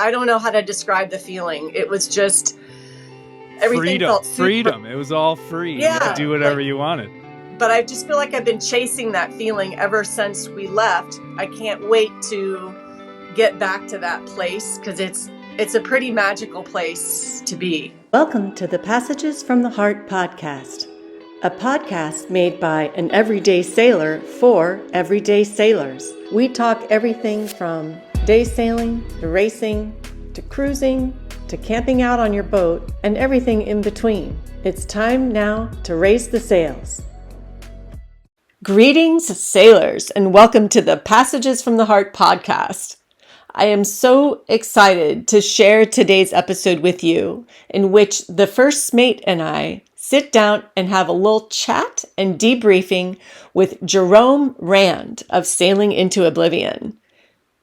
I don't know how to describe the feeling. It was just everything felt super... freedom. It was all free. Yeah, you could do whatever you wanted. But I just feel like I've been chasing that feeling ever since we left. I can't wait to get back to that place because it's a pretty magical place to be. Welcome to the Passages from the Heart podcast, a podcast made by an everyday sailor for everyday sailors. We talk everything from day sailing to racing to cruising to camping out on your boat and everything in between. It's time now to raise the sails. Greetings, sailors, and welcome to the Passages from the Heart podcast. I am so excited to share today's episode with you, in which the first mate and I sit down and have a little chat and debriefing with Jerome Rand of Sailing into Oblivion.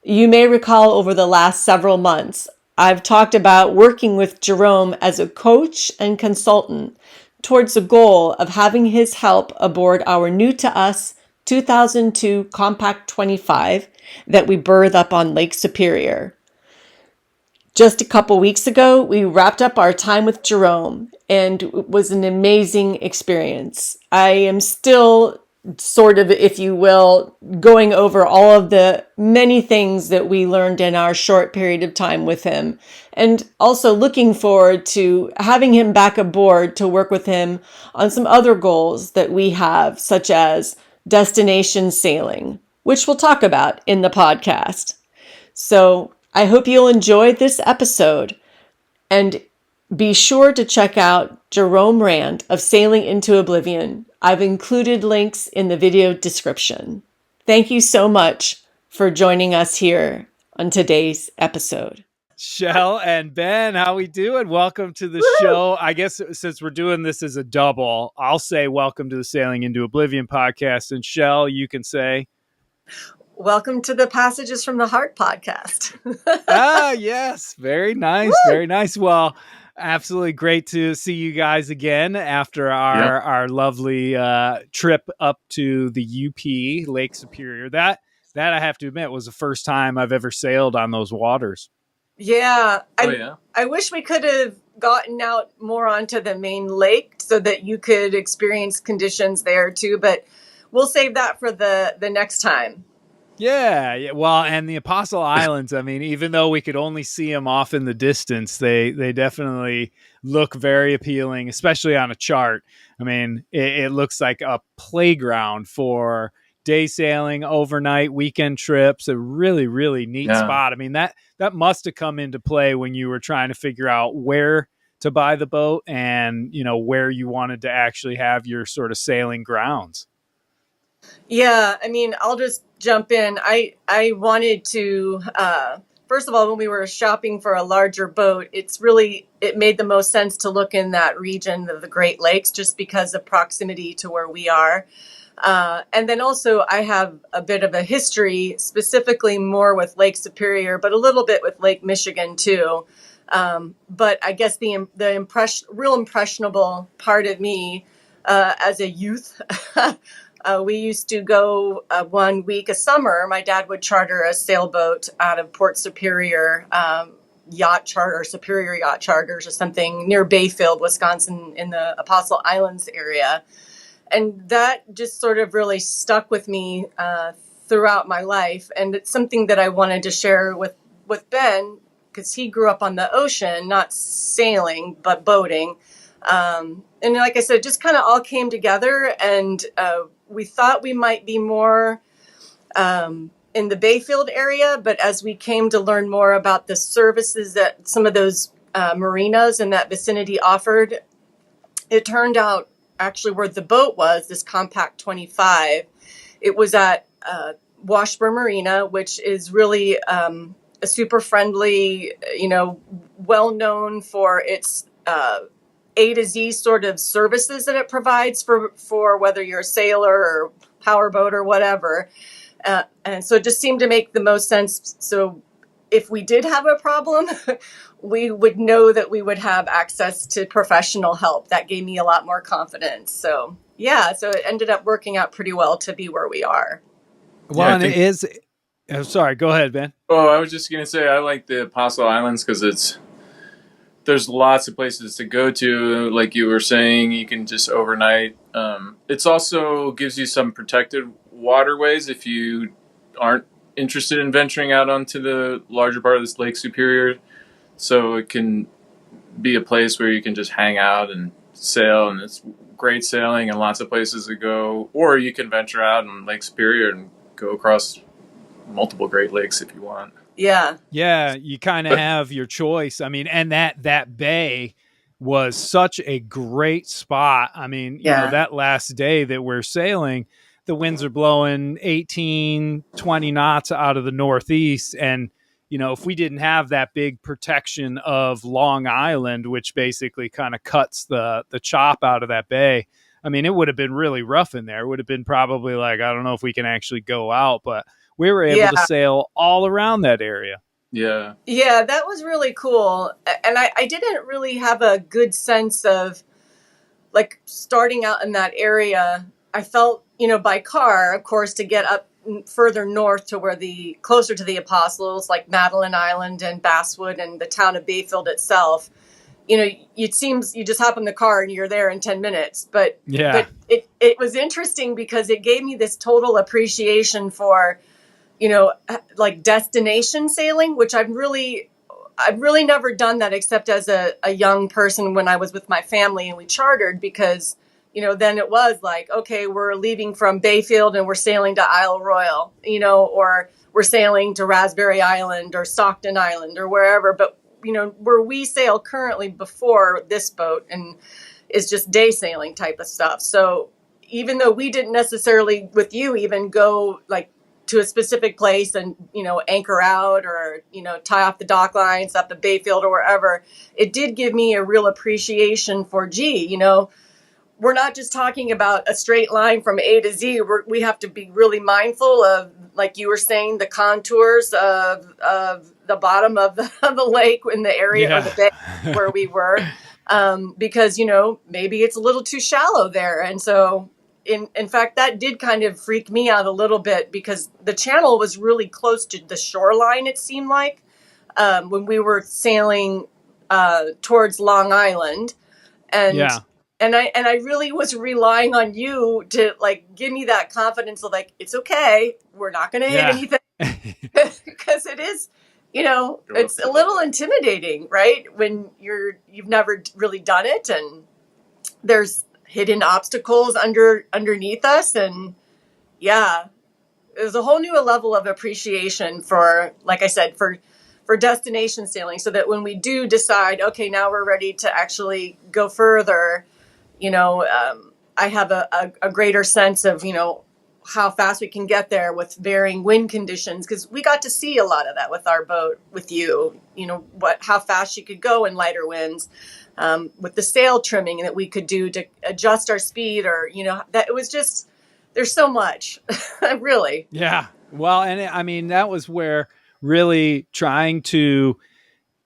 You may recall over the last several months, I've talked about working with Jerome as a coach and consultant towards the goal of having his help aboard our new to us 2002 Com-Pac 25 that we berth up on Lake Superior. Just a couple weeks ago, we wrapped up our time with Jerome, and it was an amazing experience. I am still sort of, if you will, going over all of the many things that we learned in our short period of time with him, and also looking forward to having him back aboard to work with him on some other goals that we have, such as destination sailing, which we'll talk about in the podcast. So I hope you'll enjoy this episode, and be sure to check out Jerome Rand of Sailing into Oblivion. I've included links in the video description. Thank you so much for joining us here on today's episode. Shell and Ben, how we doing? Welcome to the show. I guess since we're doing this as a double, I'll say welcome to the Sailing into Oblivion podcast. And Shell, you can say... Welcome to the Passages from the Heart podcast. Yes. Very nice. Woo! Very nice. Well, absolutely great to see you guys again after our lovely trip up to the UP, Lake Superior. That I have to admit was the first time I've ever sailed on those waters. Yeah. I wish we could have gotten out more onto the main lake so that you could experience conditions there too, but we'll save that for the next time. Yeah. Well, and the Apostle Islands, I mean, even though we could only see them off in the distance, they definitely look very appealing, especially on a chart. I mean, it looks like a playground for day sailing, overnight, weekend trips, a really, really neat spot. I mean, that must have come into play when you were trying to figure out where to buy the boat and, you know, where you wanted to actually have your sort of sailing grounds. Yeah, I mean, I'll just jump in. I wanted to, first of all, when we were shopping for a larger boat, it made the most sense to look in that region of the Great Lakes just because of proximity to where we are. And then also I have a bit of a history, specifically more with Lake Superior, but a little bit with Lake Michigan too. But I guess the real impressionable part of me as a youth, we used to go 1 week a summer. My dad would charter a sailboat out of Port Superior Superior Yacht Charters or something near Bayfield, Wisconsin, in the Apostle Islands area. And that just sort of really stuck with me throughout my life. And it's something that I wanted to share with Ben, because he grew up on the ocean, not sailing, but boating. And like I said, just kind of all came together, and we thought we might be more in the Bayfield area, but as we came to learn more about the services that some of those marinas in that vicinity offered, it turned out actually where the boat was, this Com-Pac 25, it was at Washburn Marina, which is really a super friendly, well known for its A to Z sort of services that it provides for whether you're a sailor or powerboat or whatever. And so it just seemed to make the most sense. So if we did have a problem, we would know that we would have access to professional help. That gave me a lot more confidence. So yeah, so it ended up working out pretty well to be where we are. Well, and Sorry, go ahead, Ben. Oh, I was just gonna say I like the Apostle Islands because there's lots of places to go to. Like you were saying, you can just overnight. It's also gives you some protected waterways if you aren't interested in venturing out onto the larger part of this Lake Superior. So it can be a place where you can just hang out and sail, and it's great sailing and lots of places to go. Or you can venture out in Lake Superior and go across multiple Great Lakes if you want. Yeah. Yeah, you kind of have your choice. I mean, and that bay was such a great spot. I mean, you know, that last day that we're sailing, the winds are blowing 18, 20 knots out of the northeast. And, you know, if we didn't have that big protection of Long Island, which basically kind of cuts the chop out of that bay, I mean, it would have been really rough in there. It would have been probably like, I don't know if we can actually go out, but we were able to sail all around that area. Yeah. Yeah, that was really cool. And I didn't really have a good sense of like starting out in that area. I felt, you know, by car, of course, to get up further north to where closer to the Apostles, like Madeline Island and Basswood and the town of Bayfield itself. You know, it seems you just hop in the car and you're there in 10 minutes. But it was interesting because it gave me this total appreciation for, you know, like destination sailing, which I've really never done that except as a young person when I was with my family and we chartered, because, you know, then it was like, okay, we're leaving from Bayfield and we're sailing to Isle Royale, you know, or we're sailing to Raspberry Island or Stockton Island or wherever. But, you know, where we sail currently before this boat and is just day sailing type of stuff. So even though we didn't necessarily with you even go like to a specific place and, you know, anchor out or, you know, tie off the dock lines up at Bayfield or wherever, it did give me a real appreciation for, you know, we're not just talking about a straight line from A to Z. We have to be really mindful of, like you were saying, the contours of the bottom of the lake in the area or the bay where we were, because, you know, maybe it's a little too shallow there. And so in fact, that did kind of freak me out a little bit because the channel was really close to the shoreline, it seemed like, when we were sailing towards Long Island. And I really was relying on you to like give me that confidence of like, it's okay, we're not going to hit anything. Because it is, you know, it's a little intimidating, right? When you've never really done it and there's hidden obstacles underneath us. And there's a whole new level of appreciation for, like I said, for destination sailing, so that when we do decide, okay, now we're ready to actually go further, you know, I have a greater sense of, you know, how fast we can get there with varying wind conditions, because we got to see a lot of that with our boat with you know, how fast you could go in lighter winds, with the sail trimming that we could do to adjust our speed, or, you know, that it was just, there's so much, really. Yeah. Well, and I mean, that was where really trying to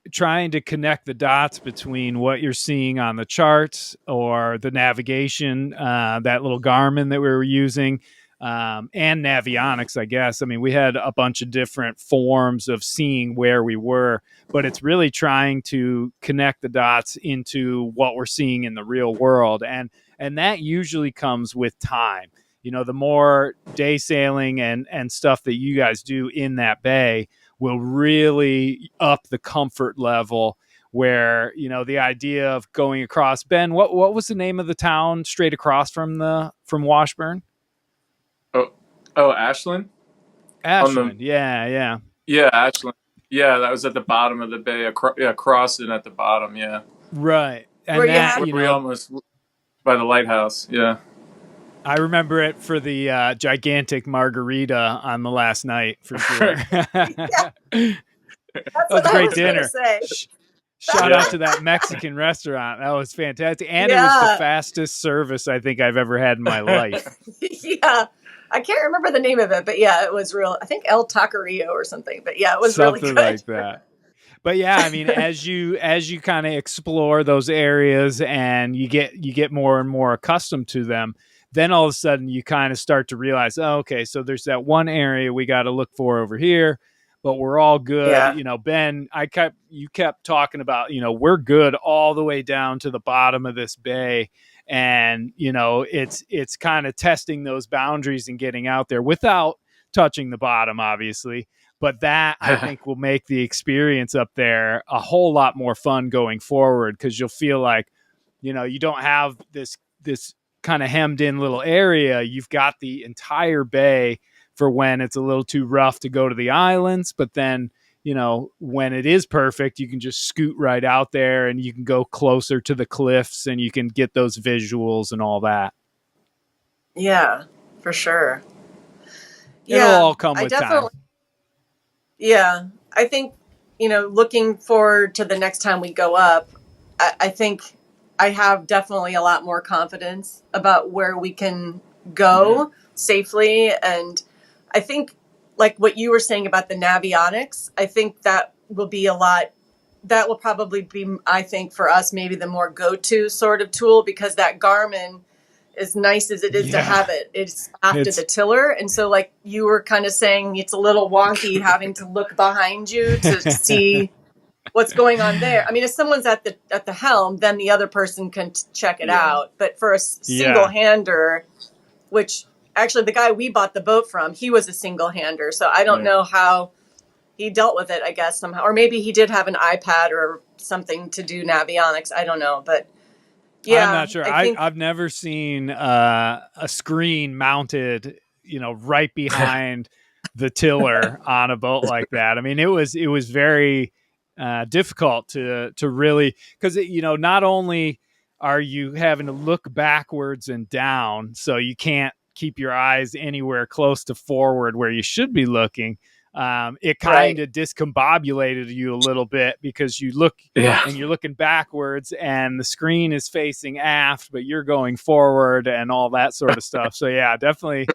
connect the dots between what you're seeing on the charts or the navigation, that little Garmin that we were using, and Navionics, I guess. I mean, we had a bunch of different forms of seeing where we were, but it's really trying to connect the dots into what we're seeing in the real world. And that usually comes with time. You know, the more day sailing and stuff that you guys do in that bay will really up the comfort level, where, you know, the idea of going across. Ben, what was the name of the town straight across from Washburn? Oh, Ashland? Ashland, yeah. Yeah, Ashland. Yeah, that was at the bottom of the bay, across it at the bottom, yeah. Right. And where that, we almost by the lighthouse, yeah. I remember it for the gigantic margarita on the last night, for sure. That was a great dinner. Shout out to that Mexican restaurant. That was fantastic. And it was the fastest service I think I've ever had in my life. Yeah. I can't remember the name of it, but yeah, it was real. I think El Taqueria or something. But yeah, it was something really good. Like that. But yeah, I mean, as you kind of explore those areas and you get more and more accustomed to them, then all of a sudden you kind of start to realize, oh, okay, so there's that one area we got to look for over here, but we're all good. Yeah. You know, Ben, you kept talking about, you know, we're good all the way down to the bottom of this bay. And, you know, it's kind of testing those boundaries and getting out there without touching the bottom, obviously. But that, I think, will make the experience up there a whole lot more fun going forward, because you'll feel like, you know, you don't have this kind of hemmed in little area. You've got the entire bay for when it's a little too rough to go to the islands. But then, you know, when it is perfect, you can just scoot right out there and you can go closer to the cliffs and you can get those visuals and all that. Yeah, for sure. It'll all come I with definitely, time. Yeah, I think, you know, looking forward to the next time we go up, I think I have definitely a lot more confidence about where we can go safely. And I think, like what you were saying about the navionics, I think that will be that will probably be, I think, for us, maybe the more go-to sort of tool, because that Garmin, as nice as it is to have it, it's after the tiller. And so, like you were kind of saying, it's a little wonky having to look behind you to see what's going on there. I mean, if someone's at the helm, then the other person can check it out. But for a single-hander, which actually the guy we bought the boat from, he was a single-hander. So I don't know how he dealt with it, I guess, somehow. Or maybe he did have an iPad or something to do navionics. I don't know. But yeah, I'm not sure. I've never seen a screen mounted, you know, right behind the tiller on a boat like that. I mean, it was very difficult to really, because, you know, not only are you having to look backwards and down, so you can't keep your eyes anywhere close to forward where you should be looking. It kind of discombobulated you a little bit, because you look and you're looking backwards and the screen is facing aft, but you're going forward and all that sort of stuff. So yeah, definitely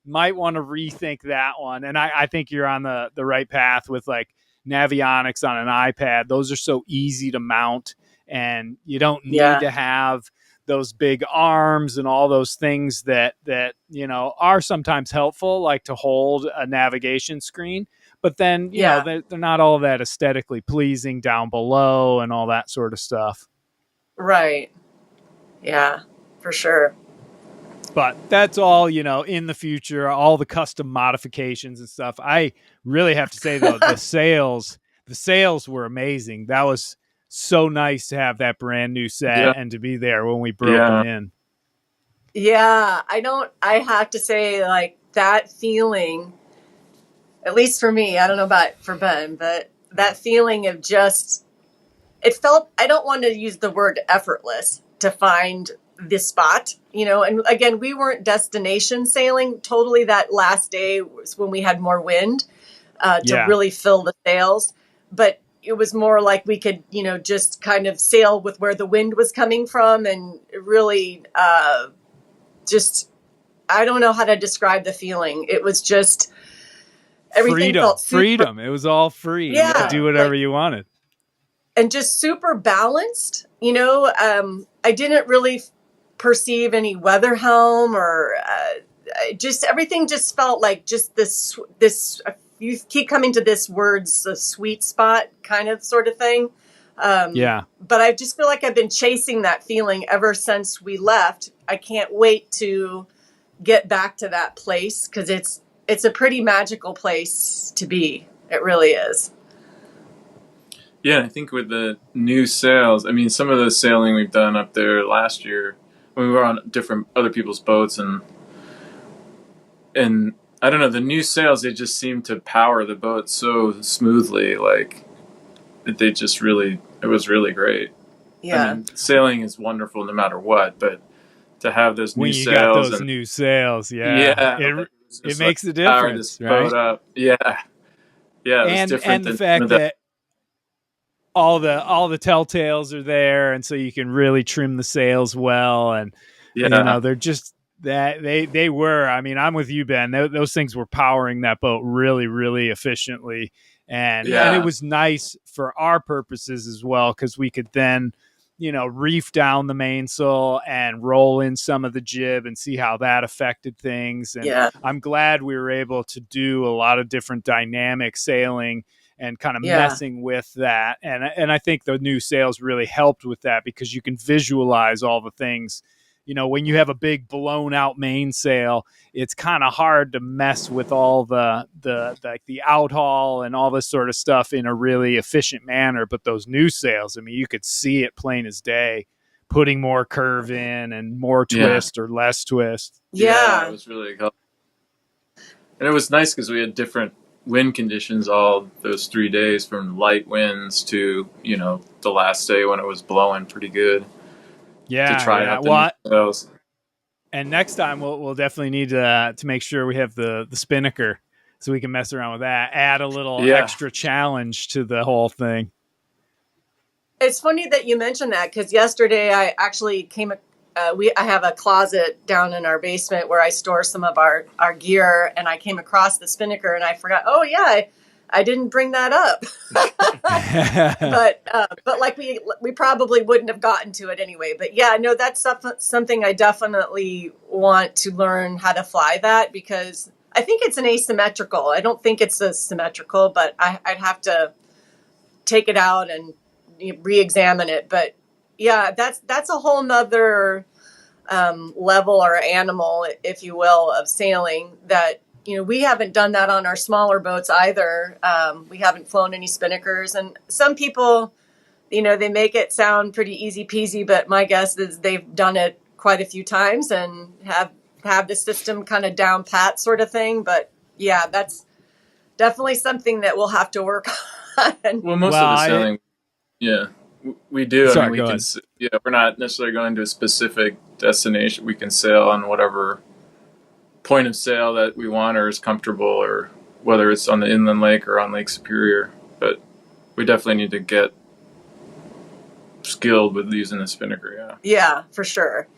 might want to rethink that one. And I think you're on the right path with like navionics on an iPad. Those are so easy to mount, and you don't need to have those big arms and all those things that, you know, are sometimes helpful, like to hold a navigation screen, but then, you know, they're not all that aesthetically pleasing down below and all that sort of stuff. Right. Yeah, for sure. But that's all, you know, in the future, all the custom modifications and stuff. I really have to say, though, the sails were amazing. That was so nice to have that brand new set and to be there when we broke them in. Yeah, I have to say, like, that feeling, at least for me, I don't know about for Ben, but that feeling of just, it felt, I don't want to use the word effortless to find this spot, you know, and again, we weren't destination sailing totally. That last day was when we had more wind to really fill the sails, but it was more like we could, you know, just kind of sail with where the wind was coming from, and really just, I don't know how to describe the feeling. It was just, everything felt freedom. It was all free. You could do whatever you wanted. And just super balanced, you know. I didn't really perceive any weather helm or just everything just felt like just this you keep coming to this words, the sweet spot kind of sort of thing. But I just feel like I've been chasing that feeling ever since we left. I can't wait to get back to that place, because it's a pretty magical place to be. It really is. Yeah, I think with the new sails, I mean, some of the sailing we've done up there last year, when we were on different other people's boats, and I don't know, the new sails, they just seem to power the boat so smoothly. Like, they just really, it was really great. Yeah. I mean, sailing is wonderful no matter what, but to have those new sails. Got those new sails, it makes a difference. Power this boat up. Yeah. Yeah, it was different and the fact that all the telltales are there, and so you can really trim the sails well, and you know, they're just that they were. I mean, I'm with you, Ben. Those things were powering that boat really, really efficiently, and it was nice for our purposes as well, because we could then, reef down the mainsail and roll in some of the jib and see how that affected things. And Yeah. I'm glad we were able to do a lot of different dynamic sailing and kind of Yeah. messing with that. And I think the new sails really helped with that, because you can visualize all the things. When you have a big blown out mainsail, it's kind of hard to mess with all the outhaul and all this sort of stuff in a really efficient manner. But those new sails, I mean, you could see it plain as day, putting more curve in and more twist or less twist. Yeah. It was really helpful. And it was nice because we had different wind conditions all those 3 days, from light winds to, the last day when it was blowing pretty good. Yeah, to try out the new sails. And next time we'll definitely need to make sure we have the spinnaker, so we can mess around with that. Add a little extra challenge to the whole thing. It's funny that you mentioned that, because yesterday I actually I have a closet down in our basement where I store some of our gear, and I came across the spinnaker and I forgot. Oh yeah, I didn't bring that up. but like we probably wouldn't have gotten to it anyway. But yeah, no, that's something I definitely want to learn how to fly that, because I think it's an asymmetrical. I don't think it's a symmetrical, but I'd have to take it out and re-examine it. But yeah, that's a whole nother level or animal, if you will, of sailing that. We haven't done that on our smaller boats either. We haven't flown any spinnakers, and some people, they make it sound pretty easy peasy, but my guess is they've done it quite a few times and have the system kind of down pat sort of thing. But yeah, that's definitely something that we'll have to work on. Well, most of the sailing, we do. Sorry, I mean, we're not necessarily going to a specific destination. We can sail on whatever point of sail that we want or is comfortable, or whether it's on the inland lake or on Lake Superior. But we definitely need to get skilled with using the spinnaker. Yeah, for sure.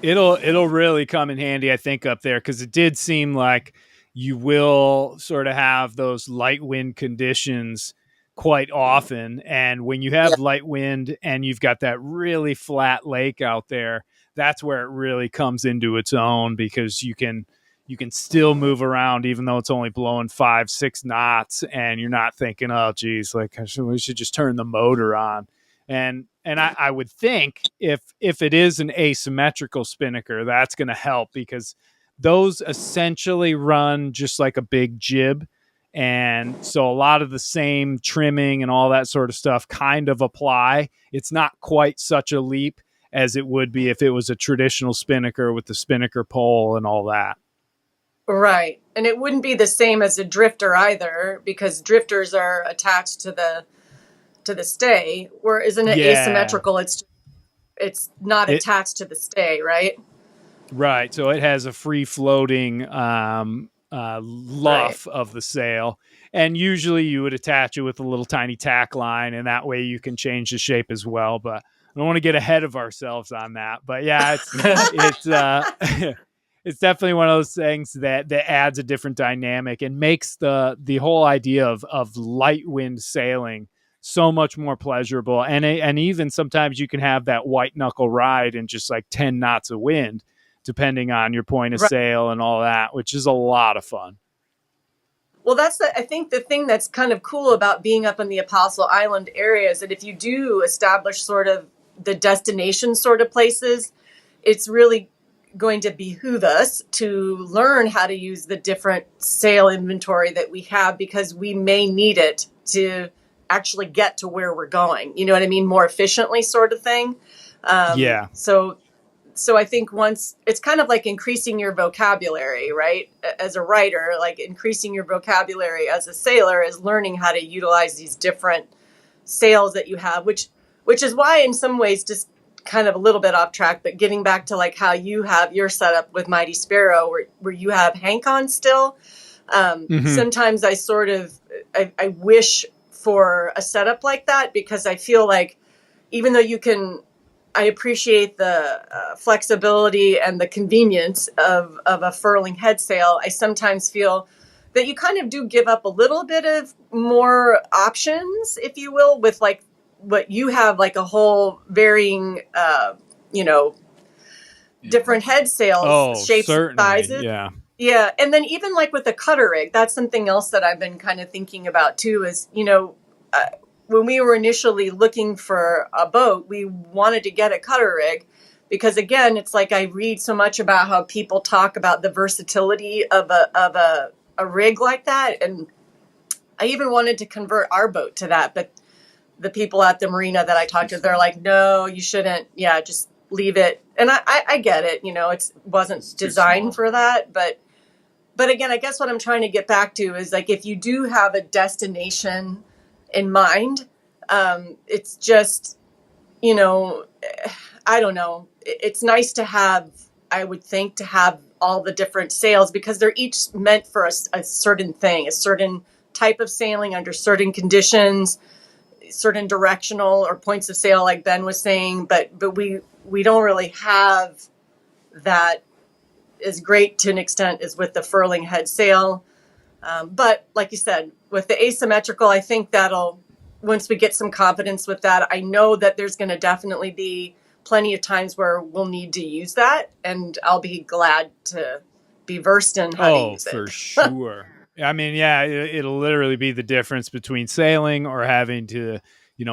It'll really come in handy, I think, up there, because it did seem like you will sort of have those light wind conditions quite often. And when you have light wind and you've got that really flat lake out there, that's where it really comes into its own, because you can still move around even though it's only blowing 5-6 knots, and you're not thinking, oh geez, like we should just turn the motor on. And I would think if it is an asymmetrical spinnaker, that's going to help, because those essentially run just like a big jib. And so a lot of the same trimming and all that sort of stuff kind of apply. It's not quite such a leap as it would be if it was a traditional spinnaker with the spinnaker pole and all that. Right. And it wouldn't be the same as a drifter either, because drifters are attached to the stay, where isn't it asymmetrical? It's not attached to the stay, right? Right. So it has a free floating luff of the sail, and usually you would attach it with a little tiny tack line, and that way you can change the shape as well. But I don't want to get ahead of ourselves on that. But yeah, it's definitely one of those things that adds a different dynamic and makes the whole idea of light wind sailing so much more pleasurable. And even sometimes you can have that white knuckle ride in just like 10 knots of wind, depending on your point of sail and all that, which is a lot of fun. Well, I think the thing that's kind of cool about being up in the Apostle Island area is that if you do establish sort of the destination sort of places, it's really going to behoove us to learn how to use the different sail inventory that we have, because we may need it to actually get to where we're going. You know what I mean? More efficiently sort of thing. So I think once it's kind of like increasing your vocabulary, right? As a writer, like increasing your vocabulary as a sailor is learning how to utilize these different sails that you have, which is why in some ways, just kind of a little bit off track, but getting back to like how you have your setup with Mighty Sparrow, where you have Hank on still. Sometimes I wish for a setup like that, because I feel like even though I appreciate the flexibility and the convenience of a furling head sail, I sometimes feel that you kind of do give up a little bit of more options, if you will, with like what you have, like a whole varying, different head sails, shapes and sizes. Yeah. Yeah. And then even like with the cutter rig, that's something else that I've been kind of thinking about too, is, when we were initially looking for a boat, we wanted to get a cutter rig because, again, it's like I read so much about how people talk about the versatility of a rig like that. And I even wanted to convert our boat to that. But the people at the marina that I talked to, they're like, no, you shouldn't. Yeah, just leave it. And I get it. It wasn't designed for that. But again, I guess what I'm trying to get back to is, like, if you do have a destination in mind, it's just, I don't know. It's nice to have, I would think, to have all the different sails, because they're each meant for a certain thing, a certain type of sailing under certain conditions, certain directional or points of sail, like Ben was saying. But we don't really have that as great to an extent as with the furling head sail. But like you said, with the asymmetrical, I think once we get some confidence with that, I know that there's going to definitely be plenty of times where we'll need to use that, and I'll be glad to be versed in how to use it. Oh, for sure. I mean, yeah, it'll literally be the difference between sailing or having to,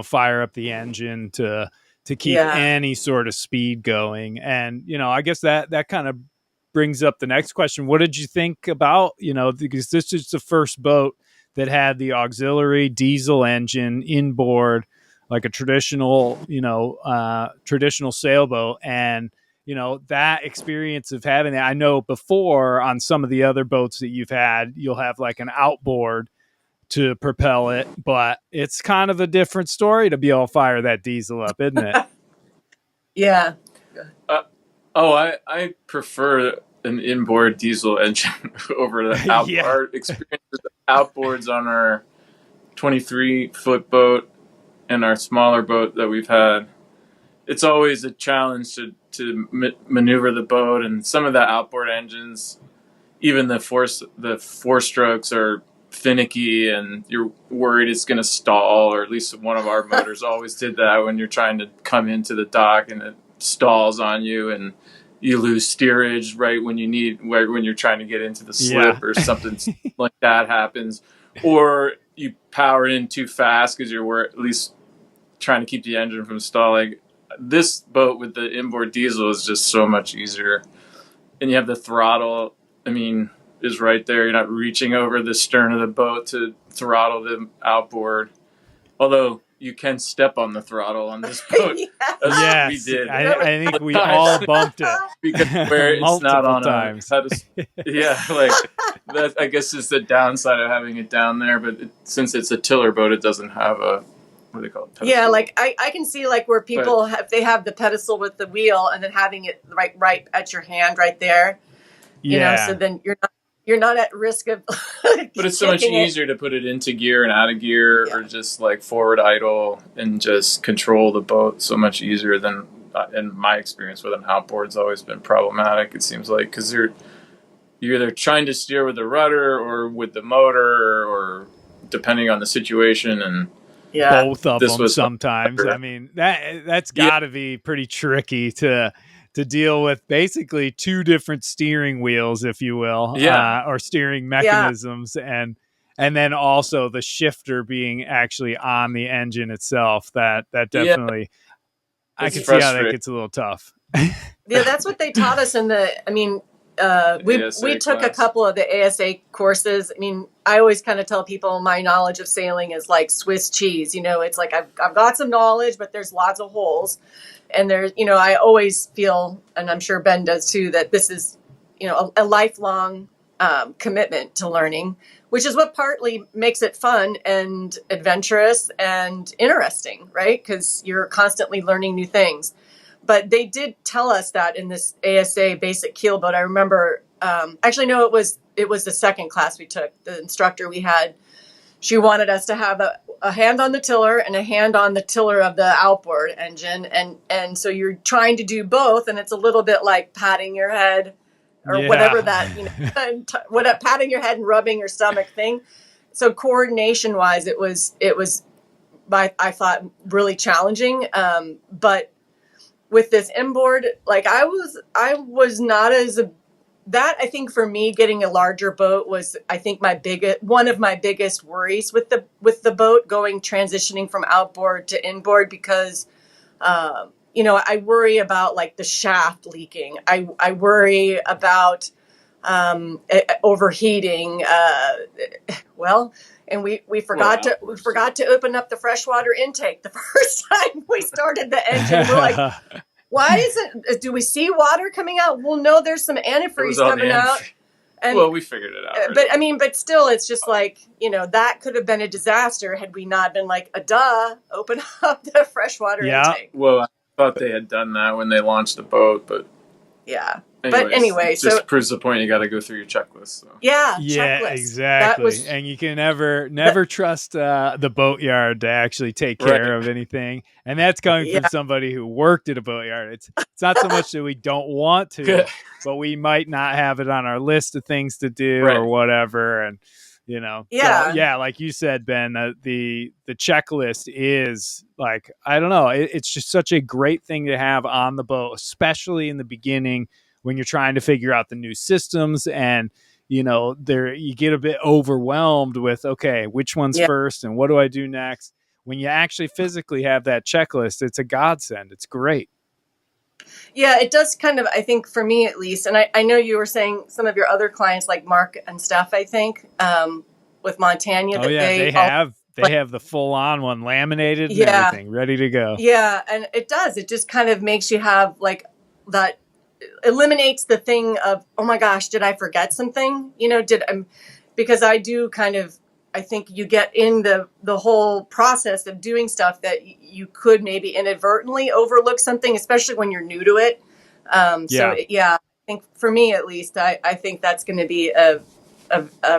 fire up the engine to keep any sort of speed going. And, I guess that kind of brings up the next question. What did you think about, because this is the first boat that had the auxiliary diesel engine inboard, like a traditional, traditional sailboat. And, that experience of having that, I know before on some of the other boats that you've had, you'll have like an outboard to propel it, but it's kind of a different story to be able to fire that diesel up, isn't it? Yeah. I prefer an inboard diesel engine over the outboard. Yeah. Our experience with the outboards on our 23-foot boat and our smaller boat that we've had, it's always a challenge to maneuver the boat. And some of the outboard engines, even the four strokes are finicky, and you're worried it's going to stall, or at least one of our motors always did that when you're trying to come into the dock and it stalls on you, and you lose steerage right when you're trying to get into the slip, or something like that happens, or you power in too fast because you're at least trying to keep the engine from stalling. This boat with the inboard diesel is just so much easier, and you have the throttle. I mean, is right there. You're not reaching over the stern of the boat to throttle the outboard, although you can step on the throttle on this boat. Yes, we did. I think we all bumped it because where it's not on times. That I guess is the downside of having it down there. But since it's a tiller boat, it doesn't have a, what do they call it? Pedestal. Yeah, like I can see like where people have the pedestal with the wheel, and then having it right at your hand right there. So then you're not at risk of. But it's so much easier to put it into gear and out of gear, or just like forward idle and just control the boat. So much easier than, in my experience with an outboard's always been problematic. It seems like, because you're either trying to steer with the rudder or with the motor, or depending on the situation, and both of them sometimes. I mean, that's got to be pretty tricky to deal with, basically two different steering wheels, if you will, or steering mechanisms, and then also the shifter being actually on the engine itself. That definitely, I can see how that gets a little tough. That's what they taught us in the. I mean, we took a couple of the ASA courses. I mean, I always kind of tell people my knowledge of sailing is like Swiss cheese. It's like I've got some knowledge, but there's lots of holes. And there's, I always feel, and I'm sure Ben does too, that this is, a lifelong commitment to learning, which is what partly makes it fun and adventurous and interesting, right? Because you're constantly learning new things. But they did tell us that in this ASA basic keel boat. I remember, actually, no, it was the second class we took. The instructor we had, she wanted us to have a hand on the tiller and a hand on the tiller of the outboard engine. And so you're trying to do both. And it's a little bit like patting your head or whatever that, patting your head and rubbing your stomach thing. So coordination wise, it was I thought really challenging. But with this inboard, like I was not as that. I think for me, getting a larger boat was, I think, one of my biggest worries with the boat transitioning from outboard to inboard, because I worry about like the shaft leaking. I worry about overheating. And we forgot to open up the freshwater intake the first time we started the engine. We're like, why isn't? Do we see water coming out? Well, no, there's some antifreeze coming out. And, well, we figured it out. Right? But still, it's just like, that could have been a disaster had we not been like, open up the freshwater intake. Well, I thought they had done that when they launched the boat, but yeah. Anyways, but anyway, it just proves the point. You got to go through your checklist. So. Yeah, checklist. Exactly. And you can never trust the boatyard to actually take care of anything. And that's coming from somebody who worked at a boatyard. It's not so much that we don't want to, but we might not have it on our list of things to do or whatever. And so, like you said, Ben, the checklist is like, I don't know, it's just such a great thing to have on the boat, especially in the beginning, when you're trying to figure out the new systems and, you get a bit overwhelmed with, okay, which one's first and what do I do next? When you actually physically have that checklist, it's a godsend. It's great. Yeah, it does kind of, I think for me at least, and I know you were saying some of your other clients like Mark and Steph, I think, with Montana. They have the full on one laminated and everything ready to go. Yeah, and it does. It just kind of makes you have like that, eliminates the thing of, oh my gosh, did I forget something? Because I do kind of, I think you get in the whole process of doing stuff that you could maybe inadvertently overlook something, especially when you're new to it. I think for me at least, I think that's going to be a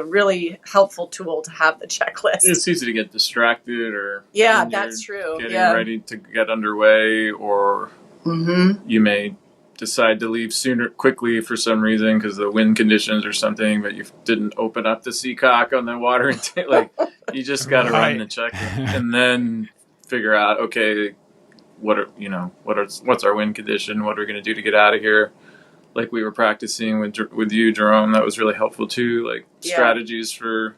really helpful tool to have the checklist. It's easy to get distracted or that's true. Getting ready to get underway, or you may decide to leave quickly for some reason because of the wind conditions or something, but you didn't open up the seacock on the water intake. Like, you just got to run the checklist and then figure out, okay, what's our wind condition? What are we going to do to get out of here? Like we were practicing with you, Jerome. That was really helpful too. Like strategies for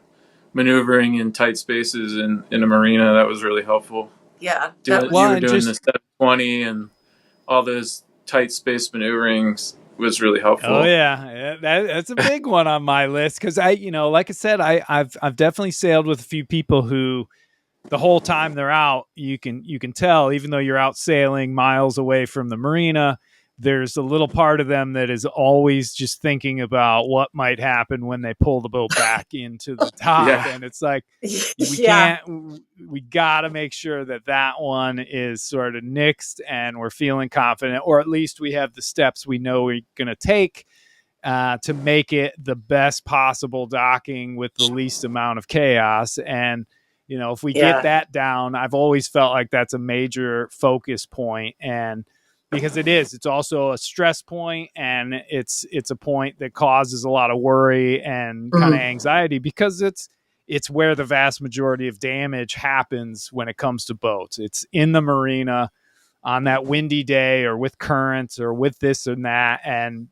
maneuvering in tight spaces in a marina. That was really helpful. Yeah. You were doing the 720 and all those tight space maneuverings was really helpful. Oh yeah, that's a big one on my list because like I said, I've definitely sailed with a few people who the whole time they're out, you can tell, even though you're out sailing miles away from the marina, there's a little part of them that is always just thinking about what might happen when they pull the boat back into the dock. And it's like, we got to make sure that one is sort of nixed and we're feeling confident, or at least we have the steps we know we're going to take to make it the best possible docking with the least amount of chaos. And, if we get that down, I've always felt like that's a major focus point. And because it's also a stress point, and it's a point that causes a lot of worry and kind of anxiety, because it's where the vast majority of damage happens when it comes to boats. It's in the marina on that windy day or with currents or with this and that. And,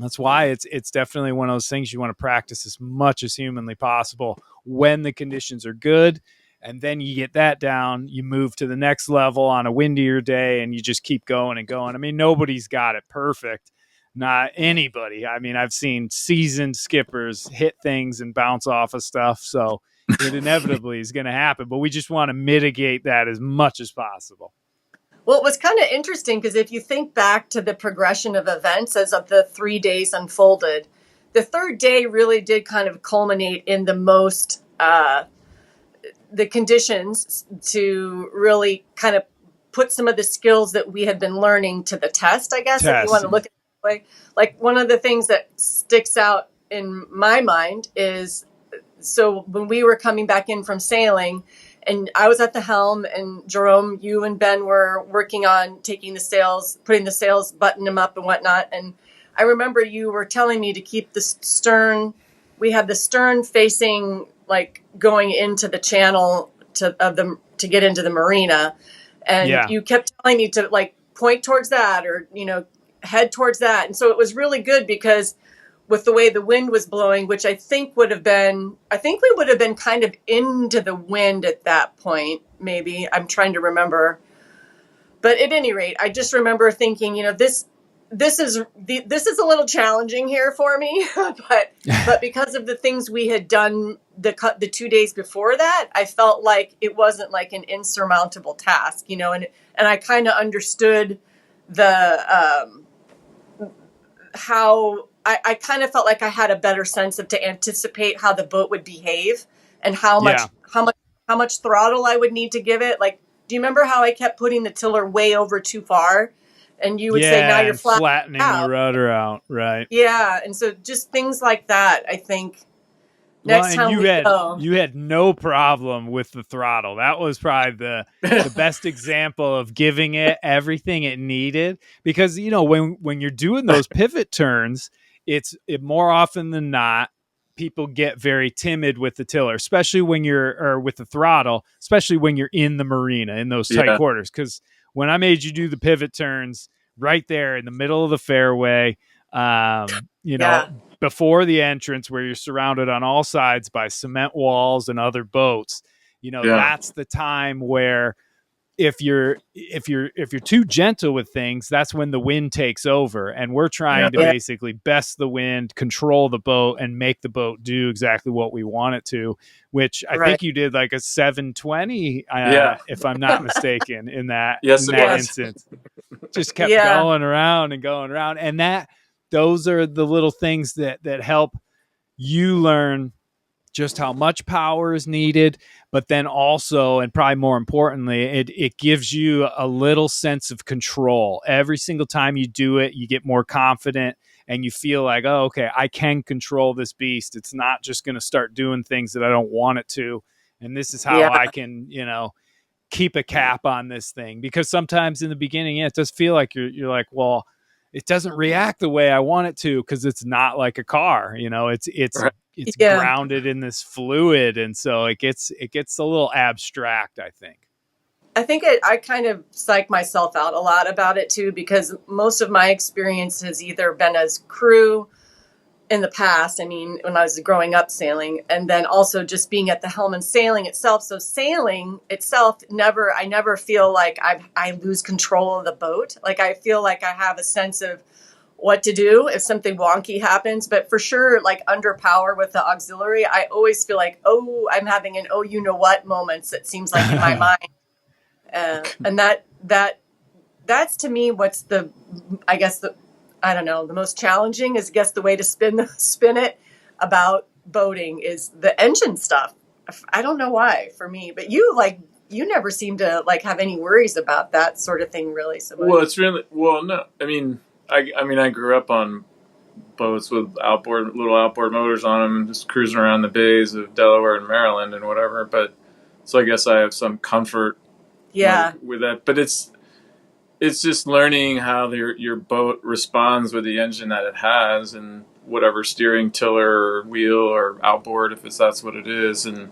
that's why it's definitely one of those things you want to practice as much as humanly possible when the conditions are good. And then you get that down, you move to the next level on a windier day, and you just keep going and going. I mean, nobody's got it perfect. Not anybody. I mean, I've seen seasoned skippers hit things and bounce off of stuff. So it inevitably is going to happen. But we just want to mitigate that as much as possible. Well, it was kind of interesting because if you think back to the progression of events as of the 3 days unfolded, the third day really did kind of culminate in the most the conditions to really kind of put some of the skills that we had been learning to the test, I guess, if you want to look at it that way. Like one of the things that sticks out in my mind is, so when we were coming back in from sailing and I was at the helm and Jerome, you and Ben were working on taking the sails, putting the sails, buttoning them up and whatnot. And I remember you were telling me to keep the stern, we had the stern facing, like going into the channel of the to get into the marina. And Yeah. you kept telling me to like point towards that or, head towards that. And so it was really good because with the way the wind was blowing, which I think we would have been kind of into the wind at that point, maybe. I'm trying to remember. But at any rate, I just remember thinking, this is a little challenging here for me, but because of the things we had done the 2 days before that, I felt like it wasn't like an insurmountable task, and I kind of understood the how I kind of felt like I had a better sense of to anticipate how the boat would behave and how much throttle I would need to give it. Like, do you remember how I kept putting the tiller way over too far? And you would say, now you're flattening the rudder out, right? Yeah, and so just things like that, I think. Next time you had no problem with the throttle. That was probably the best example of giving it everything it needed. Because when you're doing those pivot turns, it more often than not, people get very timid with the tiller, especially or with the throttle, especially when you're in the marina in those tight quarters. Because when I made you do the pivot turns right there in the middle of the fairway, before the entrance where you're surrounded on all sides by cement walls and other boats, that's the time where if you're too gentle with things, that's when the wind takes over. And we're trying to basically best the wind, control the boat, and make the boat do exactly what we want it to, which I think you did like a 720, if I'm not mistaken, in that instance. Just kept going around and going around. And those are the little things that help you learn just how much power is needed, but then also, and probably more importantly, it gives you a little sense of control. Every single time you do it, you get more confident and you feel like, oh, okay, I can control this beast. It's not just going to start doing things that I don't want it to. And this is how I can, keep a cap on this thing. Because sometimes in the beginning, it does feel like you're like, well, it doesn't react the way I want it to because it's not like a car. It's grounded in this fluid, and so it gets a little abstract, I think. I think I kind of psych myself out a lot about it too, because most of my experience has either been as crew in the past. I mean, when I was growing up sailing, and then also just being at the helm and sailing itself. So sailing itself, I never feel like I lose control of the boat. Like I feel like I have a sense of what to do if something wonky happens. But for sure, like under power with the auxiliary, I always feel like, oh, I'm having an you know what moments. It seems like in my mind, and that's to me what's I don't know, the most challenging is, I guess, the way to spin it about boating is the engine stuff. I don't know why for me, but you never seem to like have any worries about that sort of thing, really. So well, it's really no. I mean, I grew up on boats with little outboard motors on them, just cruising around the bays of Delaware and Maryland and whatever. But so I guess I have some comfort, with that. But it's just learning how your boat responds with the engine that it has and whatever steering, tiller, or wheel, or outboard, if that's what it is. And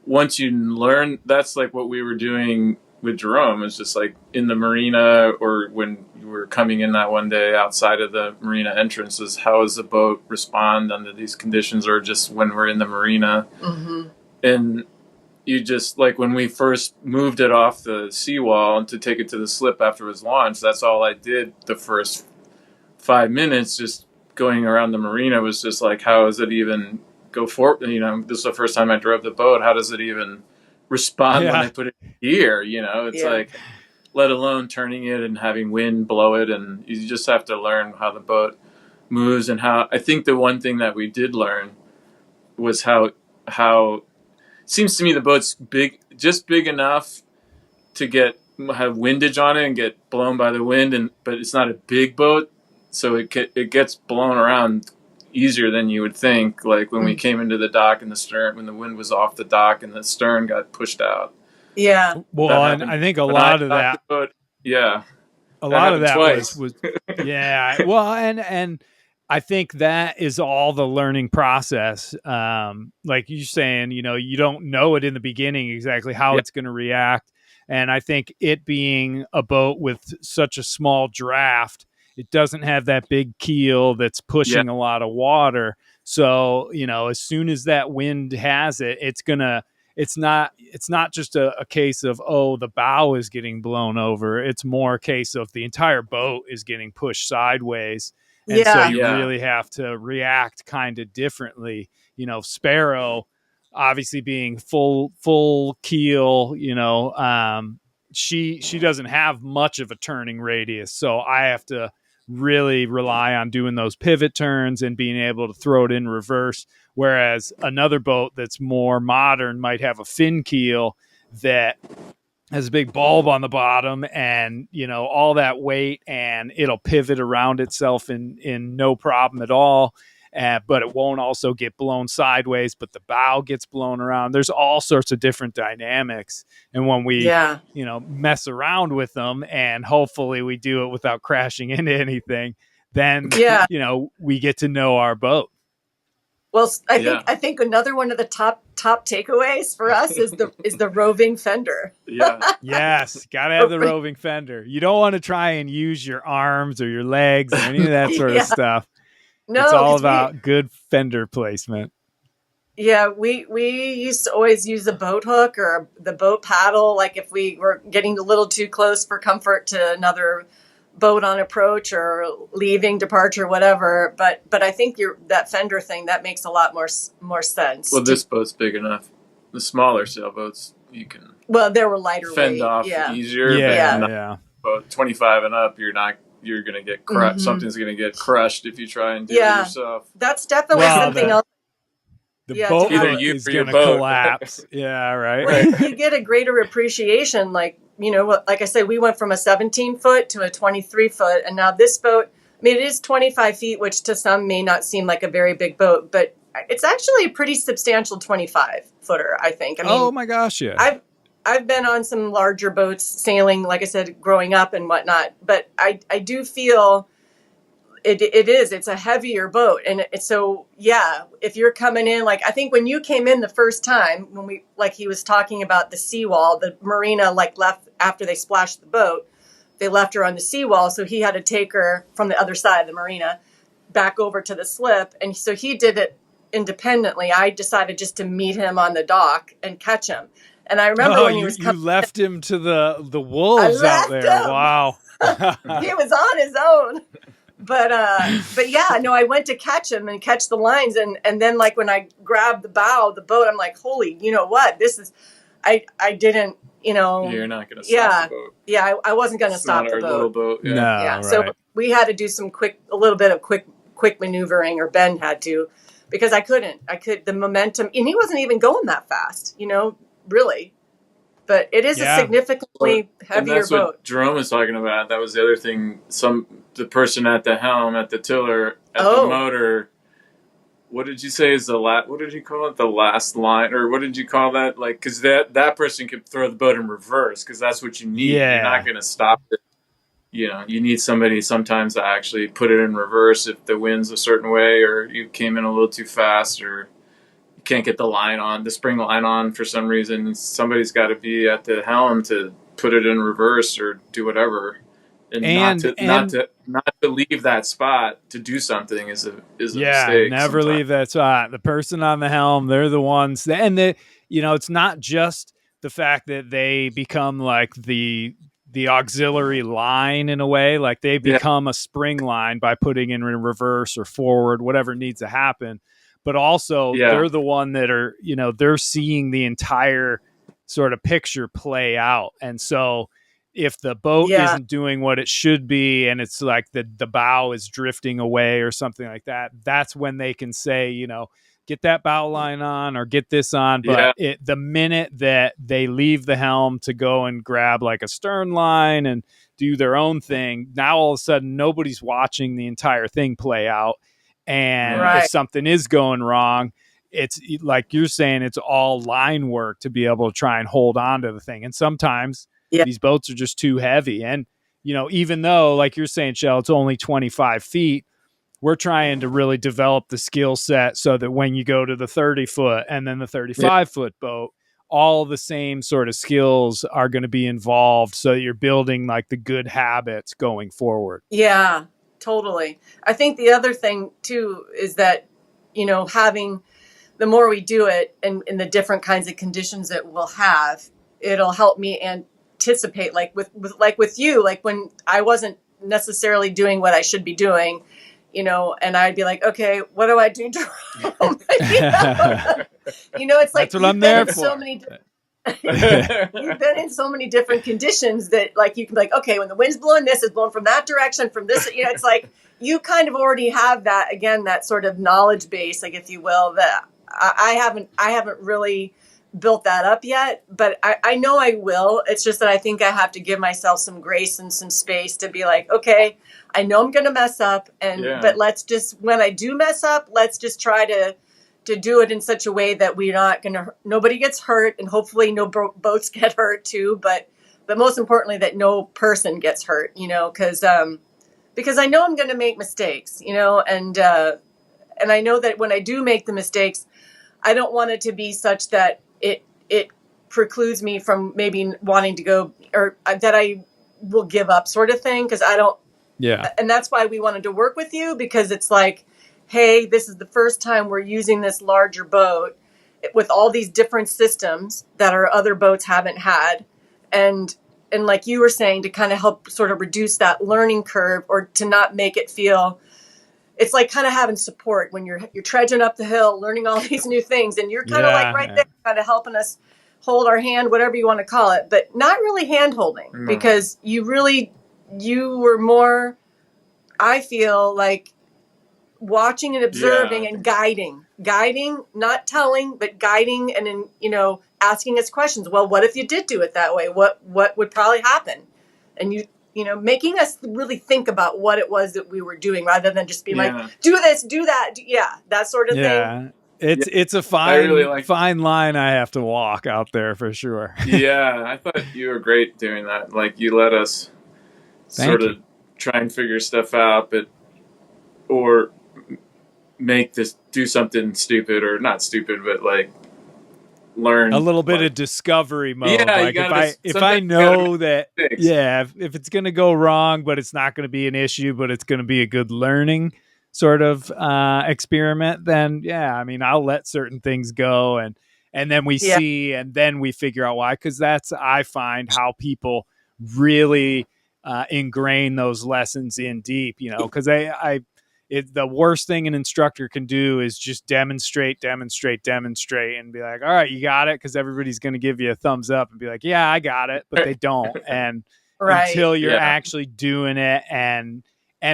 once you learn, that's like what we were doing with Jerome. It's just like in the marina, or when you were coming in that one day outside of the marina entrances, how does the boat respond under these conditions, or just when we're in the marina? Mm-hmm. And you just, like when we first moved it off the seawall and to take it to the slip after it was launched, that's all I did the first 5 minutes, just going around the marina was just like, how does it even go forward? This is the first time I drove the boat. How does it even respond when I put it in gear? It's like, let alone turning it and having wind blow it. And you just have to learn how the boat moves. And how, I think the one thing that we did learn was how seems to me the boat's just big enough to have windage on it and get blown by the wind, but it's not a big boat, so it gets blown around easier than you would think. Like when we came into the dock and the stern, when the wind was off the dock and the stern got pushed out. Yeah. Well, and I think a lot of that. A lot of that was yeah. Well, and I think that is all the learning process. Like you're saying, you don't know it in the beginning exactly how it's going to react. And I think it being a boat with such a small draft, it doesn't have that big keel that's pushing a lot of water. So, as soon as that wind has it, it's not just a case of, the bow is getting blown over. It's more a case of the entire boat is getting pushed sideways. And so you really have to react kind of differently. Sparrow, obviously being full keel, she doesn't have much of a turning radius. So I have to really rely on doing those pivot turns and being able to throw it in reverse. Whereas another boat that's more modern might have a fin keel that has a big bulb on the bottom and, all that weight, and it'll pivot around itself in no problem at all. But it won't also get blown sideways, but the bow gets blown around. There's all sorts of different dynamics. And when we, mess around with them, and hopefully we do it without crashing into anything, then, we get to know our boat. Well, I think another one of the top takeaways for us is the roving fender. Yes, gotta have the roving fender. You don't want to try and use your arms or your legs or any of that sort of stuff. No, it's all about good fender placement. Yeah, we used to always use a boat hook or the boat paddle, like if we were getting a little too close for comfort to another boat on approach or leaving, departure, whatever. But I think that fender thing, that makes a lot more sense. Well, this boat's big enough. The smaller sailboats, you can. Well, there were lighter fend weight. off easier. But 25 and up, you're going to get crushed. Something's going to get crushed if you try and do it yourself. That's definitely something else. The boat is going to collapse. Right. You get a greater appreciation. Like I said, we went from a 17-foot to a 23-foot. And now this boat, it is 25 feet, which to some may not seem like a very big boat, but it's actually a pretty substantial 25-footer, I think. Oh my gosh, yeah. I've been on some larger boats sailing, like I said, growing up and whatnot, but I do feel it's a heavier boat. And so, if you're coming in, like, I think when you came in the first time, he was talking about the seawall, the marina, left after they splashed the boat, they left her on the seawall. So he had to take her from the other side of the marina back over to the slip. And so he did it independently. I decided just to meet him on the dock and catch him. And I remember when he was coming, you left him to the wolves out there. Wow. He was on his own. But I went to catch him and catch the lines. And then when I grabbed the bow of the boat, I'm like, holy, you know what? This is, I didn't, You're not going to stop the boat. Yeah, I wasn't going to stop the boat. Little boat. Yeah. No, right. So we had to do a little bit of quick maneuvering, or Ben had to, because the momentum, and he wasn't even going that fast, really. But it is a significantly heavier and that's boat. What Jerome was talking about. That was the other thing. The person at the helm, at the tiller, at the motor. What did you say is what did you call it? The last line, or what did you call that? Because that person could throw the boat in reverse, because that's what you need. Yeah. You're not going to stop it. You need somebody sometimes to actually put it in reverse if the wind's a certain way, or you came in a little too fast, or you can't get the spring line on for some reason. Somebody's got to be at the helm to put it in reverse or do whatever. And not to leave that spot to do something is a mistake. Never sometimes. Leave that spot. The person on the helm, they're the ones it's not just the fact that they become like the auxiliary line in a way, like they become a spring line by putting in reverse or forward, whatever needs to happen. But also they're the one that are, they're seeing the entire sort of picture play out. And so if the boat isn't doing what it should be, and it's like the bow is drifting away or something like that, that's when they can say, get that bow line on or get this on. But the minute that they leave the helm to go and grab like a stern line and do their own thing, now all of a sudden nobody's watching the entire thing play out. And if something is going wrong, it's like you're saying, it's all line work to be able to try and hold on to the thing. And sometimes these boats are just too heavy. And, even though, like you're saying, Shell, it's only 25 feet, we're trying to really develop the skill set so that when you go to the 30-foot and then the 35-foot boat, all the same sort of skills are going to be involved, so that you're building like the good habits going forward. Yeah, totally. I think the other thing too is that, having, the more we do it and in the different kinds of conditions that we'll have, it'll help me anticipate, like with you, like when I wasn't necessarily doing what I should be doing, and I'd be like, okay, what do I do, Jerome? It's like, that's what I'm there for. You've been in so many different conditions that, like, you can be like, okay, when the wind's blowing, this is blowing from that direction, from this, it's like you kind of already have that, again, that sort of knowledge base, like, if you will, that I haven't really built that up yet, but I know I will. It's just that I think I have to give myself some grace and some space to be like, okay, I know I'm going to mess up, but let's just, when I do mess up, let's just try to do it in such a way that nobody gets hurt, and hopefully no boats get hurt too. But most importantly, that no person gets hurt, because I know I'm going to make mistakes, and I know that when I do make the mistakes, I don't want it to be such that it precludes me from maybe wanting to go, or that I will give up, sort of thing. Because I don't. Yeah. And that's why we wanted to work with you, because it's like, hey, this is the first time we're using this larger boat with all these different systems that our other boats haven't had. And like you were saying, to kind of help sort of reduce that learning curve, or to not make it feel, it's like kind of having support when you're trudging up the hill, learning all these new things. And you're kind of like right there, kind of helping us hold our hand, whatever you want to call it, but not really hand holding, because you were more, I feel like, watching and observing and guiding, not telling, but guiding, and then, asking us questions. Well, what if you did do it that way? What would probably happen? And making us really think about what it was that we were doing, rather than just being like, do this, do that. That sort of thing. It's a fine line I have to walk out there for sure. Yeah, I thought you were great doing that. Like, you let us sort of try and figure stuff out, or make this, do something stupid, or not stupid, but like learn a little bit of discovery mode. Yeah, like if I know that, if it's going to go wrong, but it's not going to be an issue, but it's going to be a good learning sort of experiment, then I'll let certain things go, and then we see, and then we figure out why. Because that's, I find, how people really ingrain those lessons in deep. Because the worst thing an instructor can do is just demonstrate, and be like, all right, you got it. Because everybody's going to give you a thumbs up and be like, yeah, I got it. But they don't. And until you're actually doing it and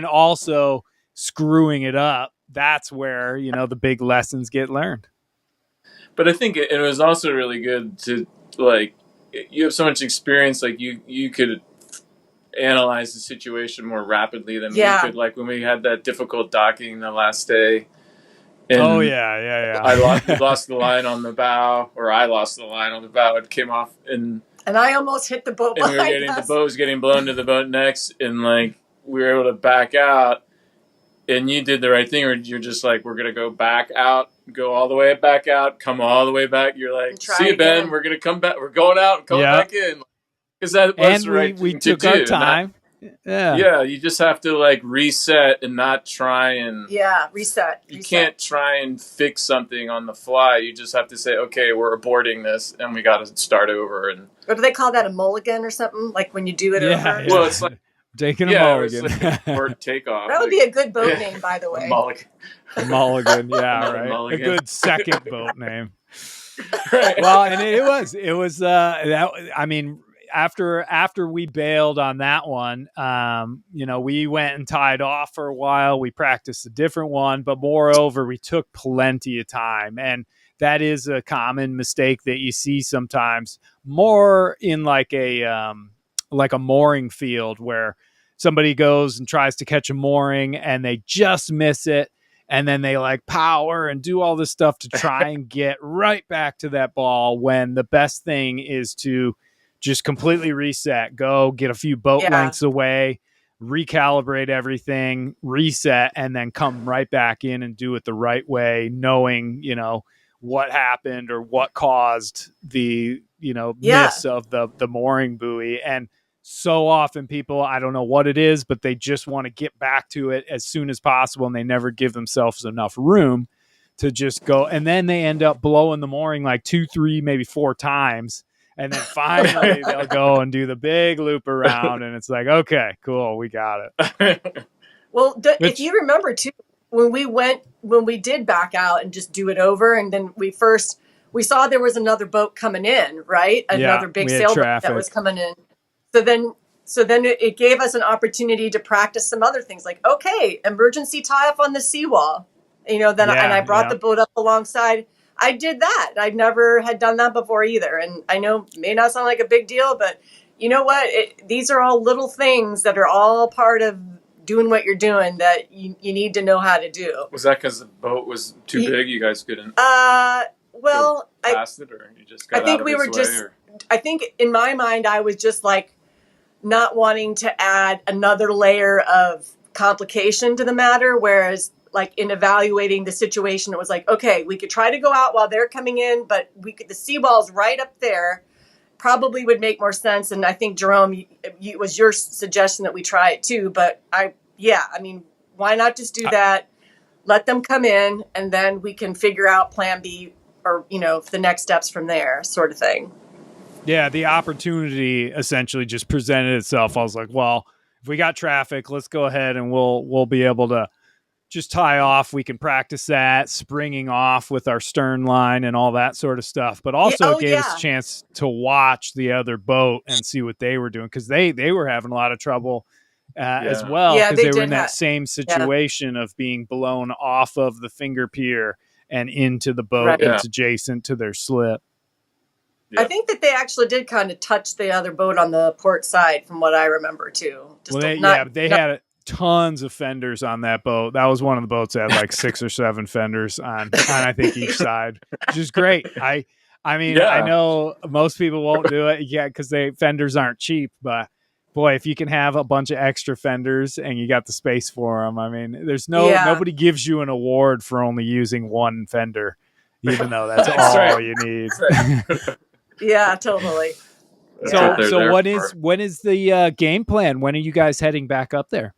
also screwing it up, that's where, the big lessons get learned. But I think it was also really good to, like, you have so much experience, like you could analyze the situation more rapidly than we could. Like when we had that difficult docking the last day. And I lost the line on the bow, or I lost the line on the bow. It came off, and I almost hit the boat. And the boat was getting blown to the boat next, and like we were able to back out. And you did the right thing, or you're just like, we're gonna go back out, go all the way back out, come all the way back. You're like, see you, Ben. We're gonna come back. We're going out and coming back in. Because that was the right thing to do. We took our time. You just have to like reset and not try and reset. You can't try and fix something on the fly. You just have to say, okay, we're aborting this, and we got to start over. And or do they call that a mulligan or something? Like when you do it over? Yeah. Well, it's like taking a mulligan. Or takeoff. That would be a good boat name, by the way. A mulligan, right. Mulligan. A good second boat name. Right. Well, and it was after we bailed on that one, we went and tied off for a while. We practiced a different one, but moreover, we took plenty of time. And that is a common mistake that you see sometimes, more in like a mooring field, where somebody goes and tries to catch a mooring and they just miss it. And then they like power and do all this stuff to try and get right back to that ball, when the best thing is to just completely reset, go get a few boat lengths away, recalibrate everything, reset, and then come right back in and do it the right way, knowing, what happened or what caused the, miss of the mooring buoy. And so often people, I don't know what it is, but they just want to get back to it as soon as possible, and they never give themselves enough room to just go. And then they end up blowing the mooring like 2, 3, maybe 4 times. And then finally they'll go and do the big loop around, and it's like, okay, cool, we got it. Well, if you remember too, when we did back out and just do it over, and then we saw there was another boat coming in, right? Another big sailboat that was coming in. So then it gave us an opportunity to practice some other things, like, okay, emergency tie off on the seawall, and I brought the boat up alongside. I did that. I never had done that before either. And I know it may not sound like a big deal, but you know what? These are all little things that are all part of doing what you're doing that you need to know how to do. Was that because the boat was too big? You guys couldn't well, past it, or you just got out of its way? I think in my mind, I was just like not wanting to add another layer of complication to the matter, whereas like in evaluating the situation, it was like, okay, we could try to go out while they're coming in, but the seawall's right up there, probably would make more sense. And I think, Jerome, it was your suggestion that we try it too. But why not just do that? Let them come in, and then we can figure out plan B, or, the next steps from there, sort of thing. Yeah, the opportunity essentially just presented itself. I was like, well, if we got traffic, let's go ahead and we'll be able to just tie off. We can practice that, springing off with our stern line and all that sort of stuff. But also it gave us a chance to watch the other boat and see what they were doing, because they were having a lot of trouble as well, because they were in that same situation of being blown off of the finger pier and into the boat that's adjacent to their slip. I think that they actually did kind of touch the other boat on the port side, from what I remember too. They had tons of fenders on that boat. That was one of the boats that had like 6 or 7 fenders on I think each side, which is great. I know most people won't do it, because fenders aren't cheap, but boy, if you can have a bunch of extra fenders and you got the space for them, there's nobody gives you an award for only using one fender, even though that's all you need. Yeah, totally. So when is the game plan? When are you guys heading back up there?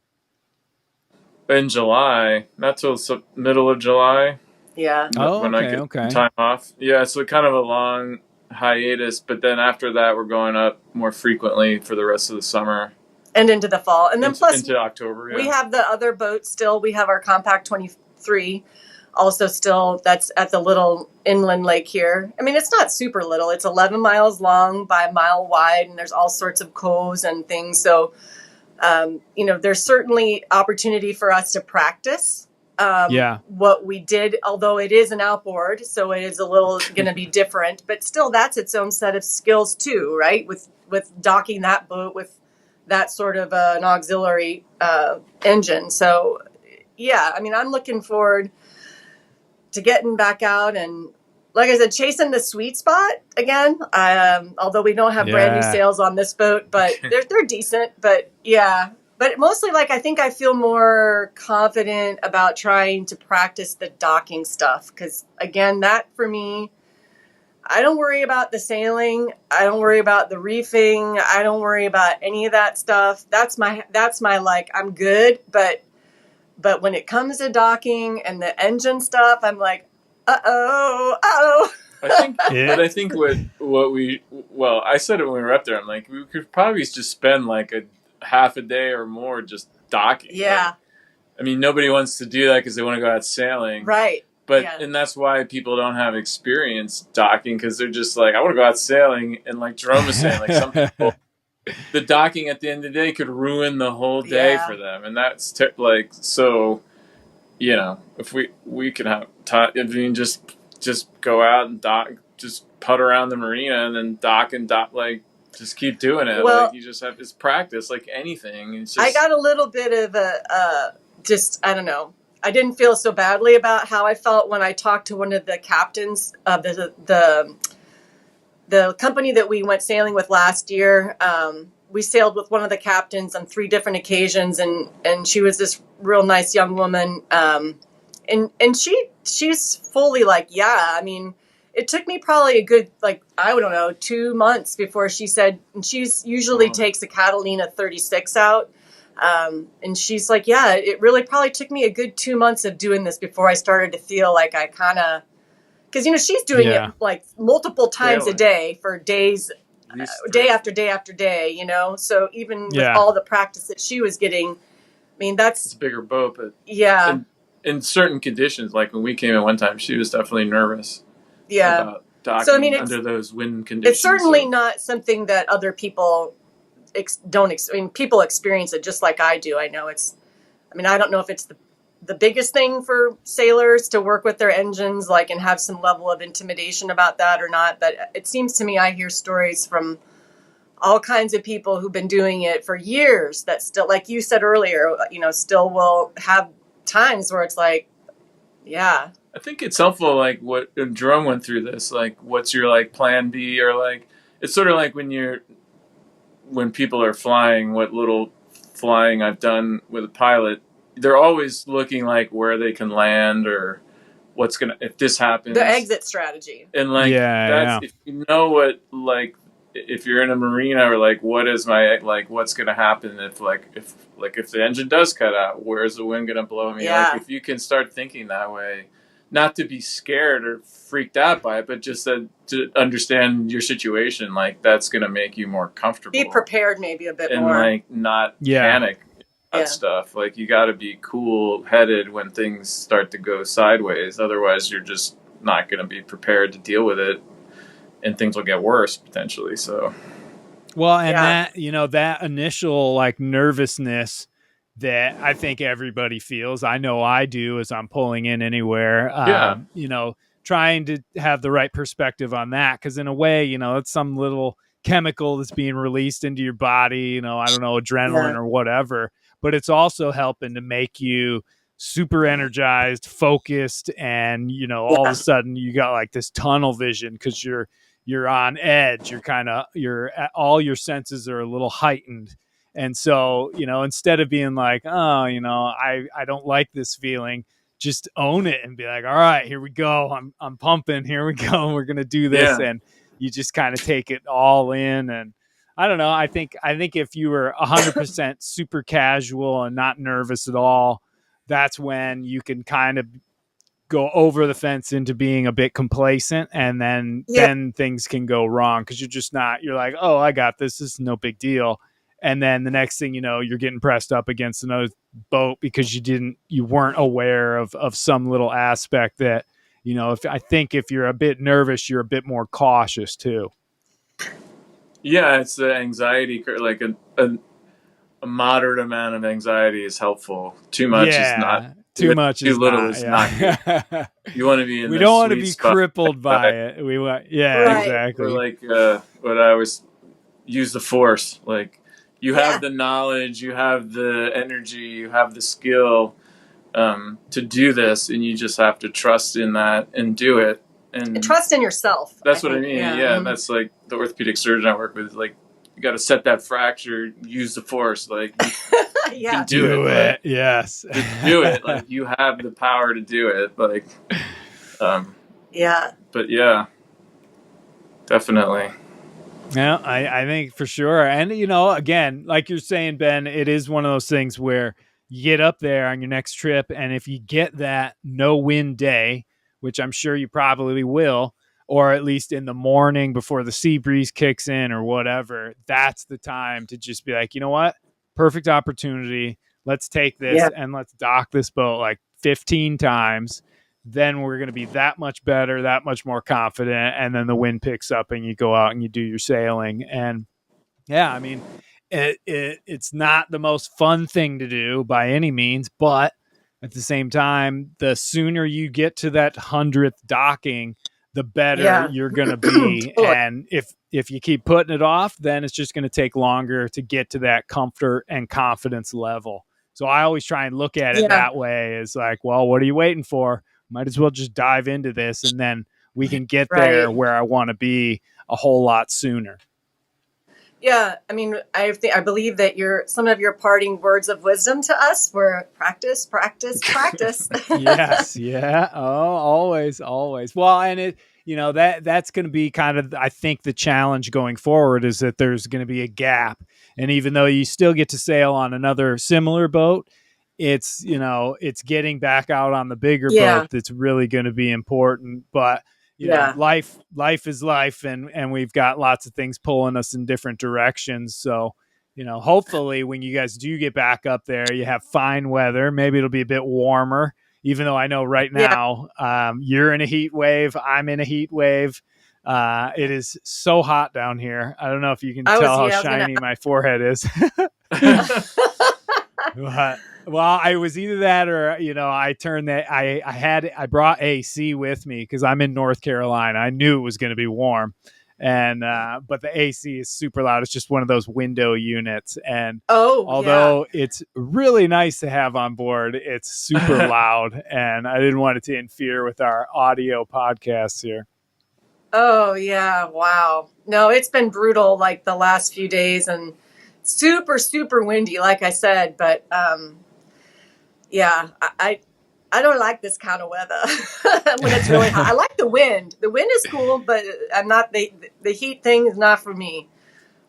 In July, not till middle of July. Yeah. When I get time off. Yeah, so kind of a long hiatus, but then after that, we're going up more frequently for the rest of the summer. And into the fall. And then plus into October, we have the other boat still. We have our Com-Pac 23 also still, that's at the little inland lake here. It's not super little. It's 11 miles long by a mile wide, and there's all sorts of coves and things. So, there's certainly opportunity for us to practice what we did, although it is an outboard, so it is a little going to be different. But still, that's its own set of skills too, right? With docking that boat with that sort of an auxiliary engine. So, yeah, I'm looking forward to getting back out and, like I said, chasing the sweet spot again. Although we don't have brand new sails on this boat, but they're decent. But but mostly, I think I feel more confident about trying to practice the docking stuff, because again, that for me, I don't worry about the sailing. I don't worry about the reefing. I don't worry about any of that stuff. That's my I'm good, but when it comes to docking and the engine stuff, I'm like, uh-oh. I think I said it when we were up there. I'm like, we could probably just spend like a half a day or more just docking. Yeah. Nobody wants to do that because they want to go out sailing. Right. But, and that's why people don't have experience docking, because they're just like, I want to go out sailing. And like Jerome was saying, like some people, the docking at the end of the day could ruin the whole day for them. And that's so, if we could have just go out and dock, just putt around the marina and then dock, just keep doing it. Well, you just have this practice like anything. It's just, I got a little bit of I don't know. I didn't feel so badly about how I felt when I talked to one of the captains of the company that we went sailing with last year. we sailed with one of the captains on 3 different occasions, and she was this real nice young woman. And she's fully like, yeah, I mean, it took me probably a good, like, I don't know, 2 months before she said, and she's usually takes a Catalina 36 out. And she's like, yeah, it really probably took me a good 2 months of doing this before I started to feel like I kind of, because, you know, she's doing it like multiple times a day for days, day after day after day, you know? So even with all the practice that she was getting, I mean, it's a bigger boat, but yeah. In certain conditions, like when we came in one time, she was definitely nervous. Yeah. About docking under those wind conditions. It's certainly not something that other people people experience it just like I do. I know I don't know if it's the biggest thing for sailors to work with their engines, like, and have some level of intimidation about that or not. But it seems to me I hear stories from all kinds of people who've been doing it for years that still, like you said earlier, you know, still will have times where it's like, yeah. I think it's helpful, like what Jerome went through this, like what's your like plan B, or like it's sort of like when people are flying, what little flying I've done with a pilot, they're always looking like where they can land or what's gonna, if this happens, the exit strategy. And like if you know what, like if you're in a marina, or like what is my, like what's gonna happen if the engine does cut out, where's the wind gonna blow me? Like if you can start thinking that way, not to be scared or freaked out by it, but just to understand your situation, like that's going to make you more comfortable. Be prepared maybe a bit more. And like not panic about stuff. Like you got to be cool headed when things start to go sideways. Otherwise you're just not going to be prepared to deal with it, and things will get worse potentially. So. Well, and that, you know, that initial like nervousness that I think everybody feels. I know I do as I'm pulling in anywhere. You know, trying to have the right perspective on that. Because in a way, you know, it's some little chemical that's being released into your body, you know, I don't know, adrenaline or whatever. But it's also helping to make you super energized, focused. And, you know, all of a sudden you got like this tunnel vision because you're on edge. All your senses are a little heightened. And so, you know, instead of being like, oh, you know, I don't like this feeling, just own it and be like, all right, here we go. I'm pumping. Here we go. We're going to do this. And you just kind of take it all in. And I don't know. I think if you were 100% super casual and not nervous at all, that's when you can kind of go over the fence into being a bit complacent, and then things can go wrong because you're like, oh, I got this. This is no big deal. And then the next thing you know, you're getting pressed up against another boat because you weren't aware of some little aspect that, you know, if you're a bit nervous, you're a bit more cautious too. Yeah, it's the anxiety, like a moderate amount of anxiety is helpful. Too much is not. Too much too is little not, is not. You want to be in. We don't want to be crippled by it. We want, exactly. Or like what I always use, the force. Like you have the knowledge, you have the energy, you have the skill to do this, and you just have to trust in that and do it. And trust in yourself. That's what I mean. Yeah, that's like the orthopedic surgeon I work with. Like you got to set that fracture, use the force. Like. You can do it. Like, yes. Just do it. Like you have the power to do it. Like, But yeah, definitely. Yeah, I think for sure. And, you know, again, like you're saying, Ben, it is one of those things where you get up there on your next trip, and if you get that no wind day, which I'm sure you probably will, or at least in the morning before the sea breeze kicks in or whatever, that's the time to just be like, you know what? Perfect opportunity. Let's take this and let's dock this boat like 15 times. Then we're going to be that much better, that much more confident. And then the wind picks up and you go out and you do your sailing. And yeah, I mean, it's not the most fun thing to do by any means, but at the same time, the sooner you get to that 100th docking, the better you're going to be. And if you keep putting it off, then it's just going to take longer to get to that comfort and confidence level. So I always try and look at it that way. Is like, well, what are you waiting for? Might as well just dive into this, and then we can get there where I want to be a whole lot sooner. Yeah, I mean, I believe that some of your parting words of wisdom to us were practice, practice, practice. Yes, yeah. Oh, always, always. Well, and that's going to be kind of, I think, the challenge going forward is that there's going to be a gap, and even though you still get to sail on another similar boat, it's getting back out on the bigger Yeah, boat that's really going to be important. But yeah, life is life, and we've got lots of things pulling us in different directions. So hopefully when you guys do get back up there, you have fine weather. Maybe it'll be a bit warmer, even though I know right yeah. now you're in a heat wave. I'm in a heat wave. It is so hot down here. I don't know if you can tell how I was gonna. shiny my forehead is. But, well, I was either that or I turned that. I brought AC with me because I'm in North Carolina. I knew it was going to be warm, and but the AC is super loud. It's just one of those window units, and Oh yeah. although it's really nice to have on board, it's super loud, and I didn't want it to interfere with our audio podcasts here. Oh yeah. Wow. No, it's been brutal like the last few days and super, super windy, like I said. But yeah, I don't like this kind of weather when it's really hot. I like the wind. The wind is cool, but I'm not the heat thing is not for me.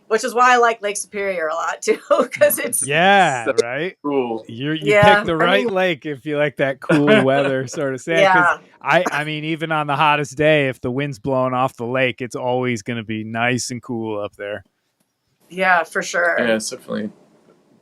Which is why I like Lake Superior a lot too, because it's right. Cool. You picked the right lake if you like that cool weather sort of thing. Yeah. I mean, even on the hottest day, if the wind's blowing off the lake, it's always going to be nice and cool up there. Yeah, for sure. Yeah, it's definitely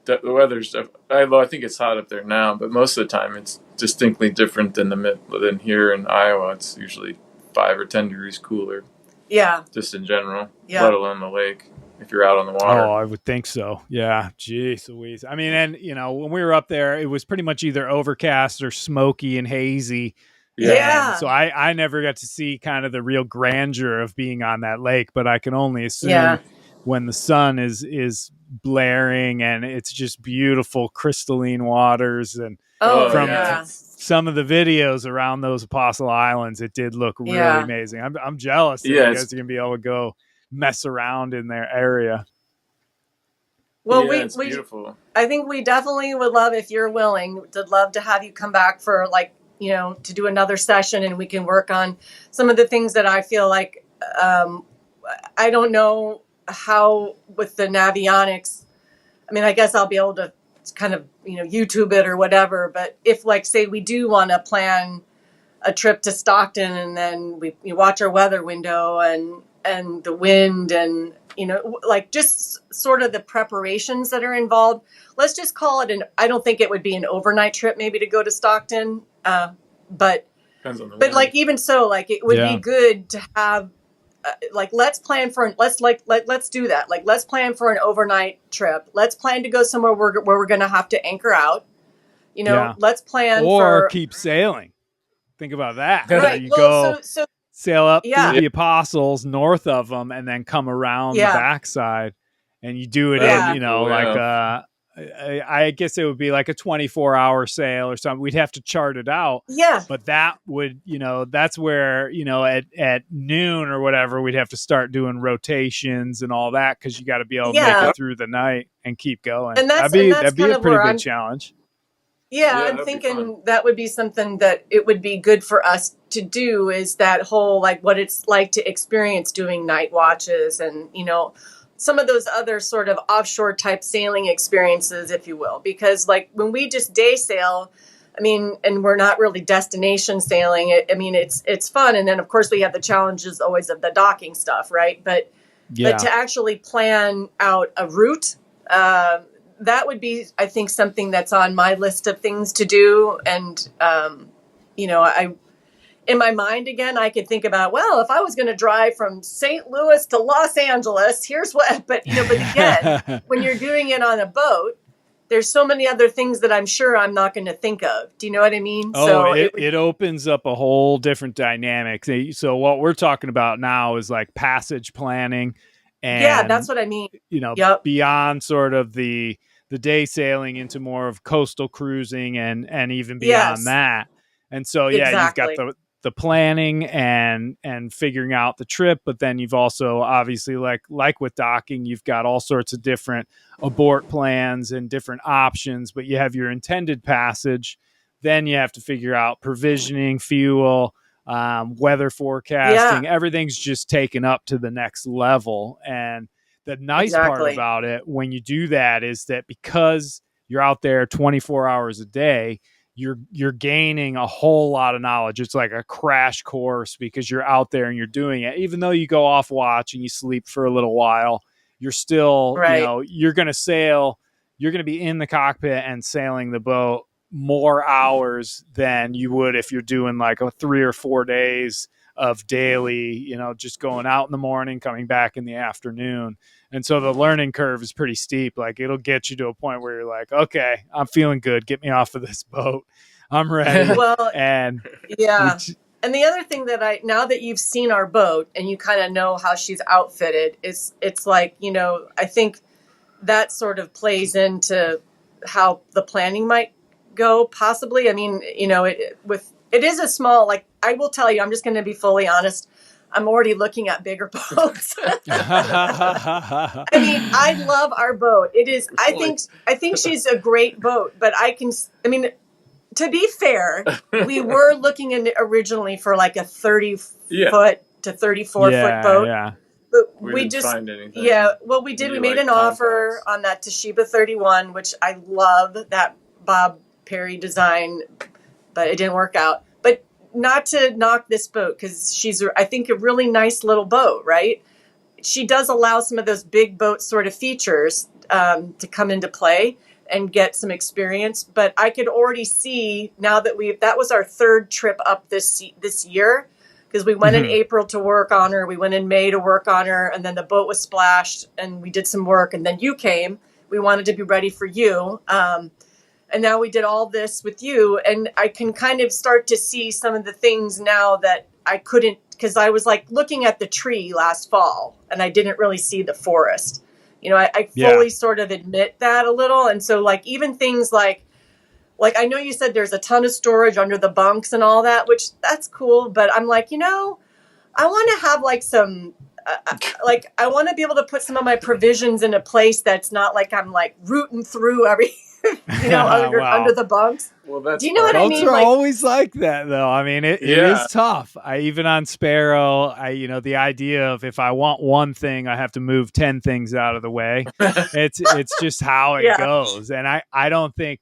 the weather's. I think it's hot up there now, but most of the time it's distinctly different than here in Iowa. It's usually 5 or 10 degrees cooler. Yeah. Just in general, yeah. let alone the lake. If you're out on the water. Oh, I would think so. Yeah. Jeez Louise. I mean, and when we were up there, it was pretty much either overcast or smoky and hazy. Yeah. And so I never got to see kind of the real grandeur of being on that lake, but I can only assume when the sun is blaring and it's just beautiful crystalline waters. And from some of the videos around those Apostle Islands, it did look really amazing. I'm jealous that you guys are going to be able to go mess around in their area. Well, it's beautiful. I think we definitely would love, if you're willing, to love to have you come back for to do another session, and we can work on some of the things that I feel like I don't know how with the navionics. I mean, I guess I'll be able to kind of YouTube it or whatever. But if say we do want to plan a trip to Stockton, and then we watch our weather window and the wind and just sort of the preparations that are involved. Let's just call it I don't think it would be an overnight trip maybe to go to Stockton. But even so, it would be good to have let's plan for let's do that. Let's plan for an overnight trip. Let's plan to go somewhere where we're going to have to anchor out. Let's plan or keep sailing. Think about that. Right. You go sail up through the Apostles north of them and then come around the backside, and you do it in, I guess it would be like a 24-hour sail or something. We'd have to chart it out. Yeah. But that would, that's where, at noon or whatever, we'd have to start doing rotations and all that, because you got to be able to make it through the night and keep going. And that'd be a pretty big challenge. Yeah, I'm thinking that would be something that it would be good for us to do, is that whole, what it's like to experience doing night watches and, some of those other sort of offshore type sailing experiences, if you will. Because when we just day sail, I mean, and we're not really destination sailing, it's fun. And then of course we have the challenges always of the docking stuff, right? But to actually plan out a route, that would be, I think, something that's on my list of things to do. And, in my mind, again, I could think about, well, if I was going to drive from St. Louis to Los Angeles, here's what, but again, when you're doing it on a boat, there's so many other things that I'm sure I'm not going to think of. Do you know what I mean? Oh, so it opens up a whole different dynamic. So what we're talking about now is passage planning. And that's what I mean. Beyond sort of the day sailing into more of coastal cruising and even beyond that. And so, you've got the planning and figuring out the trip, but then you've also obviously like with docking, you've got all sorts of different abort plans and different options, but you have your intended passage. Then you have to figure out provisioning, fuel, weather forecasting. Everything's just taken up to the next level. And the nice part about it when you do that is that because you're out there 24 hours a day, you're gaining a whole lot of knowledge. It's like a crash course because you're out there and you're doing it. Even though you go off watch and you sleep for a little while, you're still, you're going to sail, you're going to be in the cockpit and sailing the boat more hours than you would if you're doing like a 3 or 4 days of daily, just going out in the morning, coming back in the afternoon. And so the learning curve is pretty steep. Like it'll get you to a point where you're like, okay, I'm feeling good. Get me off of this boat. I'm ready. Well, and and the other thing that now that you've seen our boat and you kind of know how she's outfitted, it's like, I think that sort of plays into how the planning might go possibly. I mean, it is a small, like, I will tell you, I'm just going to be fully honest. I'm already looking at bigger boats. I mean, I love our boat. It is, I think she's a great boat, but to be fair, we were looking originally for like a 30 foot to 34 foot boat. Yeah. But we didn't find anything. Yeah, well, we did. We made an offer on that Toshiba 31, which I love, that Bob Perry design, but it didn't work out. But not to knock this boat, because she's, I think, a really nice little boat, right? She does allow some of those big boat sort of features to come into play and get some experience. But I could already see now that that was our third trip up this year, because we went in April to work on her, we went in May to work on her, and then the boat was splashed and we did some work, and then you came. We wanted to be ready for you. And now we did all this with you, and I can kind of start to see some of the things now that I couldn't, because I was like looking at the tree last fall and I didn't really see the forest. I fully sort of admit that a little. And so like even things like I know you said there's a ton of storage under the bunks and all that, which that's cool. But I'm like, I want to have like some, I want to be able to put some of my provisions in a place that's not like I'm like rooting through every, under the bunks. Well, that's, do you know what I mean? Boats are always like that, though. I mean, it is tough. Even on Sparrow, the idea of if I want one thing, I have to move 10 things out of the way. It's just how it goes. And I don't think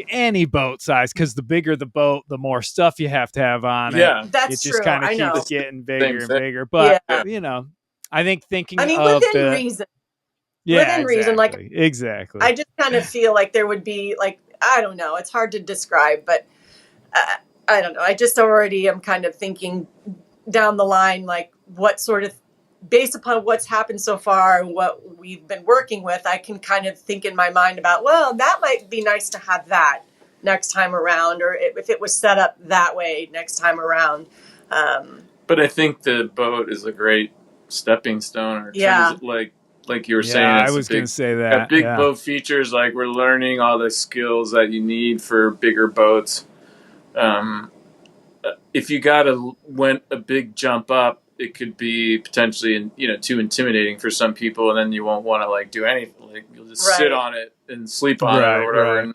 any boat size, because the bigger the boat, the more stuff you have to have on it. Yeah, that's it just kind of keeps getting bigger and bigger. But I think thinking within reason. Yeah, within reason, like exactly. I just kind of feel like there would be like, I don't know, it's hard to describe, but I don't know. I just already am kind of thinking down the line, like what sort of, based upon what's happened so far and what we've been working with, I can kind of think in my mind about, well, that might be nice to have that next time around, or if it was set up that way next time around. But I think the boat is a great stepping stone, or like you were saying. I was going to say that. Big boat features, like we're learning all the skills that you need for bigger boats. If you went a big jump up, it could be potentially, too intimidating for some people, and then you won't want to like do anything. Like you'll just sit on it and sleep on it or whatever, and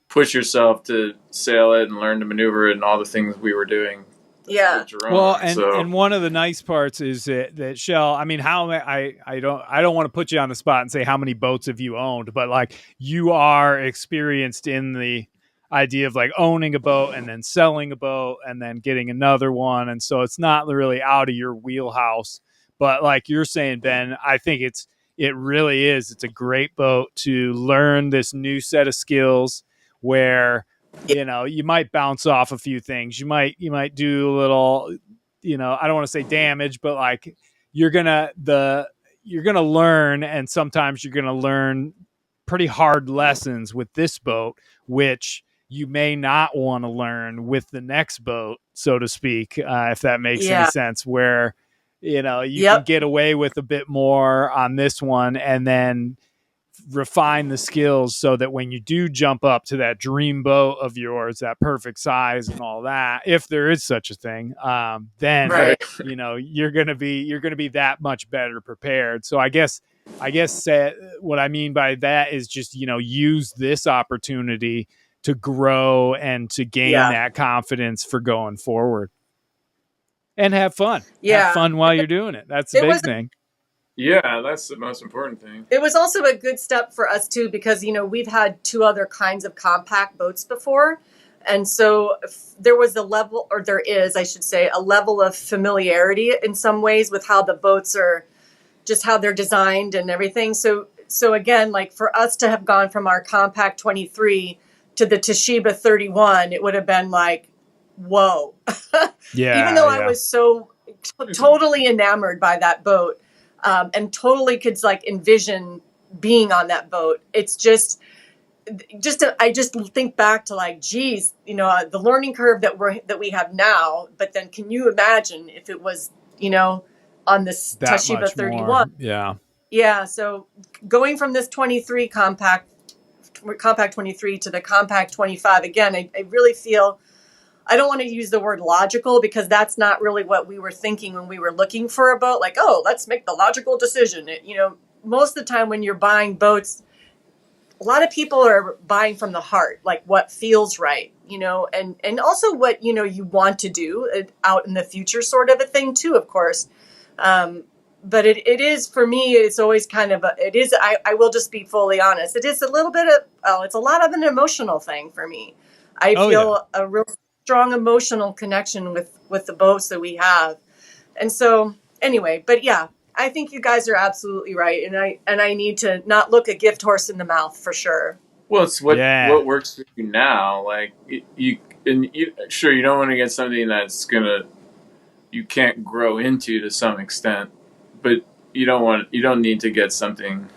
push yourself to sail it and learn to maneuver it and all the things we were doing. Yeah. Jerome. Well, and one of the nice parts is that Shell, I mean, I don't want to put you on the spot and say how many boats have you owned, but like you are experienced in the idea of like owning a boat and then selling a boat and then getting another one. And so it's not really out of your wheelhouse, but like you're saying, Ben, I think it really is. It's a great boat to learn this new set of skills where, you might bounce off a few things. You might do a little, I don't want to say damage, but like you're going to learn. And sometimes you're going to learn pretty hard lessons with this boat, which you may not want to learn with the next boat, so to speak, if that makes any sense, where, you can get away with a bit more on this one and then refine the skills so that when you do jump up to that dream boat of yours, that perfect size and all that, if there is such a thing, then Right. you're gonna be that much better prepared. So I guess what I mean by that is just use this opportunity to grow and to gain that confidence for going forward, and have fun. Yeah. Have fun while you're doing it. That's the big thing. Yeah, that's the most important thing. It was also a good step for us too, because we've had two other kinds of Com-Pac boats before, and so there was a level, or there is, I should say, a level of familiarity in some ways with how the boats are, just how they're designed and everything. So again, like for us to have gone from our Com-Pac 23 to the Toshiba 31, it would have been like, whoa. Yeah. Even though I was so totally enamored by that boat, and totally could like envision being on that boat. It's I just think back to like, geez, the learning curve that we have now. But then, can you imagine if it was, on this that Toshiba much 31? More. Yeah. Yeah. So going from this 23 Com-Pac 23 to the Com-Pac 25, again, I really feel, I don't want to use the word logical, because that's not really what we were thinking when we were looking for a boat. Like, oh, let's make the logical decision. Most of the time when you're buying boats, a lot of people are buying from the heart, like what feels right, and also what, you want to do out in the future, sort of a thing too, of course. But it is, for me, it's always kind of, I will just be fully honest. It is a little bit of, it's a lot of an emotional thing for me. I feel a real strong emotional connection with the boats that we have. And so anyway, but yeah, I think you guys are absolutely right. And I need to not look a gift horse in the mouth, for sure. Well, it's what works for you now. Like sure, you don't want to get something that's you can't grow into to some extent, but you don't need to get something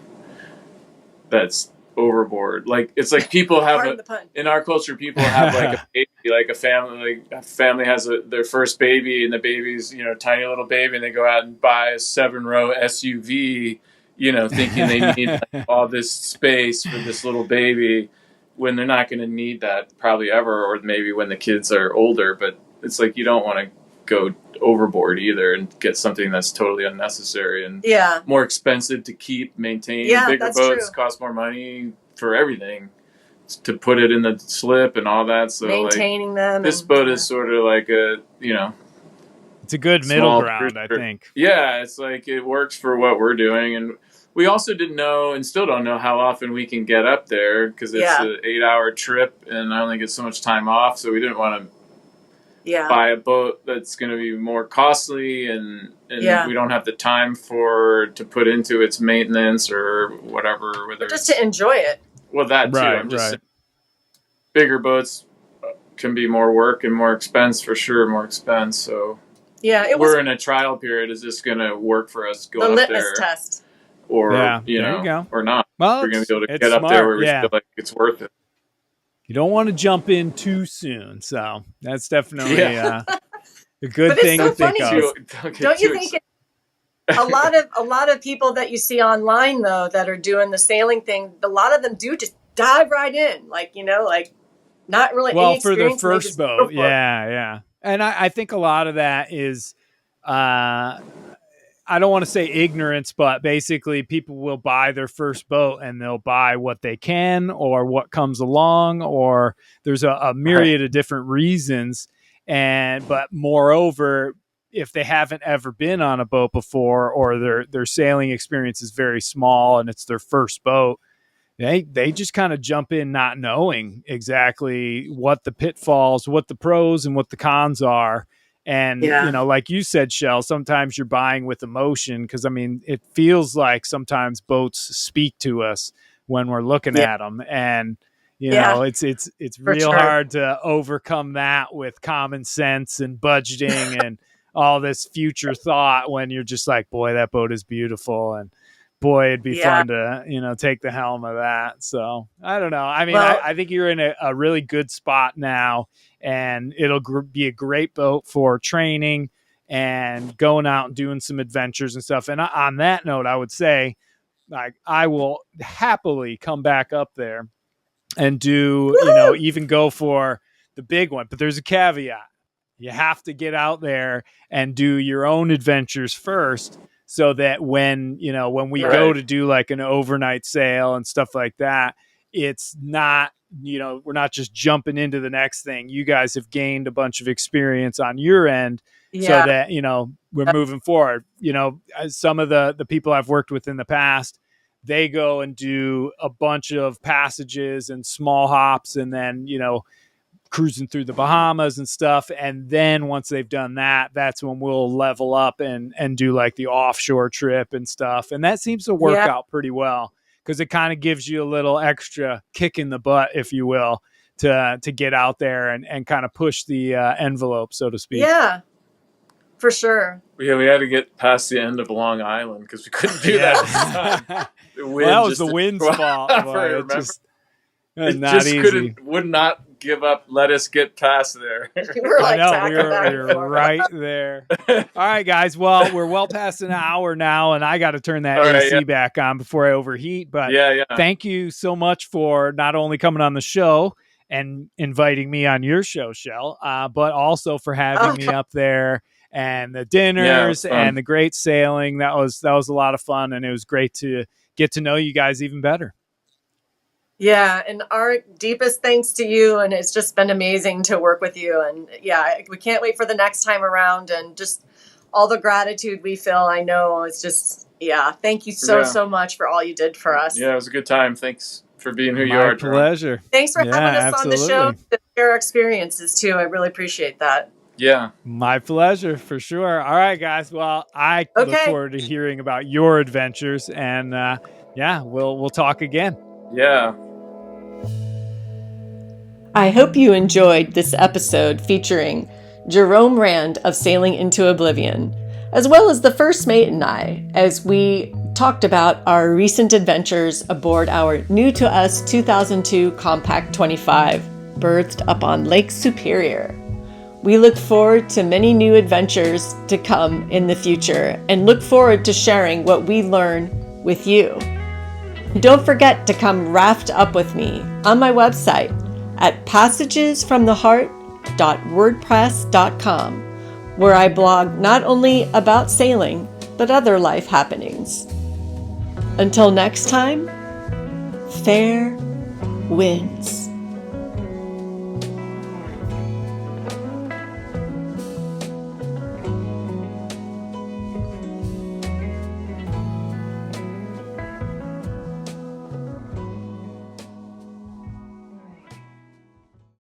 that's overboard. Like, it's like people have in our culture, people have like a baby, like a family has their first baby, and the baby's tiny little baby, and they go out and buy a 7-row SUV, thinking they need like all this space for this little baby, when they're not going to need that probably ever, or maybe when the kids are older. But it's like, you don't want to go overboard either and get something that's totally unnecessary and more expensive to keep, maintain. Bigger boats cost more money for everything, to put it in the slip and all that. So maintaining them. This boat is sort of like it's a good middle ground, I think. Yeah, it's like it works for what we're doing. And we also didn't know, and still don't know, how often we can get up there, because it's an 8-hour trip and I only get so much time off. So we didn't want to buy a boat that's going to be more costly, and we don't have the time to put into its maintenance or whatever. Whether just to enjoy it. Well, that too. I'm just saying, bigger boats can be more work and more expense, for sure, more expense. So we're in a trial period. Is this going to work for us? Go the up litmus there, test, or there you go. or not? Well, we're going to be able to get up there where we feel like it's worth it. You don't want to jump in too soon, so that's definitely a good thing to think of. Don't you think? A lot of people that you see online, though, that are doing the sailing thing, a lot of them do just dive right in, like not really. Well, any for the first boat, yeah. And I think a lot of that is, I don't want to say ignorance, but basically people will buy their first boat and they'll buy what they can or what comes along, or there's a myriad of different reasons. But moreover, if they haven't ever been on a boat before, or their sailing experience is very small and it's their first boat, they just kind of jump in not knowing exactly what the pitfalls, what the pros and what the cons are. And, like you said, Shell, sometimes you're buying with emotion, because, it feels like sometimes boats speak to us when we're looking at them. And, it's real hard to overcome that with common sense and budgeting and all this future thought, when you're just like, boy, that boat is beautiful. And boy, it'd be fun to, take the helm of that. So I don't know. I think you're in a really good spot now, and it'll be a great boat for training and going out and doing some adventures and stuff. And on that note, I would say, like I will happily come back up there and do, even go for the big one. But there's a caveat. You have to get out there and do your own adventures first, so that when we go to do like an overnight sail and stuff like that, it's not, we're not just jumping into the next thing. You guys have gained a bunch of experience on your end, so that, we're moving forward. Some of the people I've worked with in the past, they go and do a bunch of passages and small hops, and then, cruising through the Bahamas and stuff. And then once they've done that, that's when we'll level up and do like the offshore trip and stuff. And that seems to work out pretty well, because it kind of gives you a little extra kick in the butt, if you will, to get out there and kind of push the envelope, so to speak. Yeah, for sure. Yeah, we had to get past the end of Long Island because we couldn't do that. That was the wind's fault. It just would not give up. Let us get past there. We're like, we were right there. All right, guys. Well, we're well past an hour now, and I got to turn that AC back on before I overheat. But thank you so much for not only coming on the show and inviting me on your show, Shell, but also for having me up there, and the dinners and the great sailing. That was a lot of fun, and it was great to get to know you guys even better. Yeah, and our deepest thanks to you, and it's just been amazing to work with you. And we can't wait for the next time around, and just all the gratitude we feel. I know it's just, thank you so much for all you did for us. Yeah, it was a good time. Thanks for being who you are. My pleasure. Thanks for having us on the show to share our experiences too. I really appreciate that. Yeah. My pleasure, for sure. All right, guys. Well, I look forward to hearing about your adventures, and we'll talk again. Yeah. I hope you enjoyed this episode featuring Jerome Rand of Sailing into Oblivion, as well as the first mate and I, as we talked about our recent adventures aboard our new to us 2002 Com-Pac 25, berthed up on Lake Superior. We look forward to many new adventures to come in the future, and look forward to sharing what we learn with you. And don't forget to come raft up with me on my website at passagesfromtheheart.wordpress.com, where I blog not only about sailing, but other life happenings. Until next time, fair winds.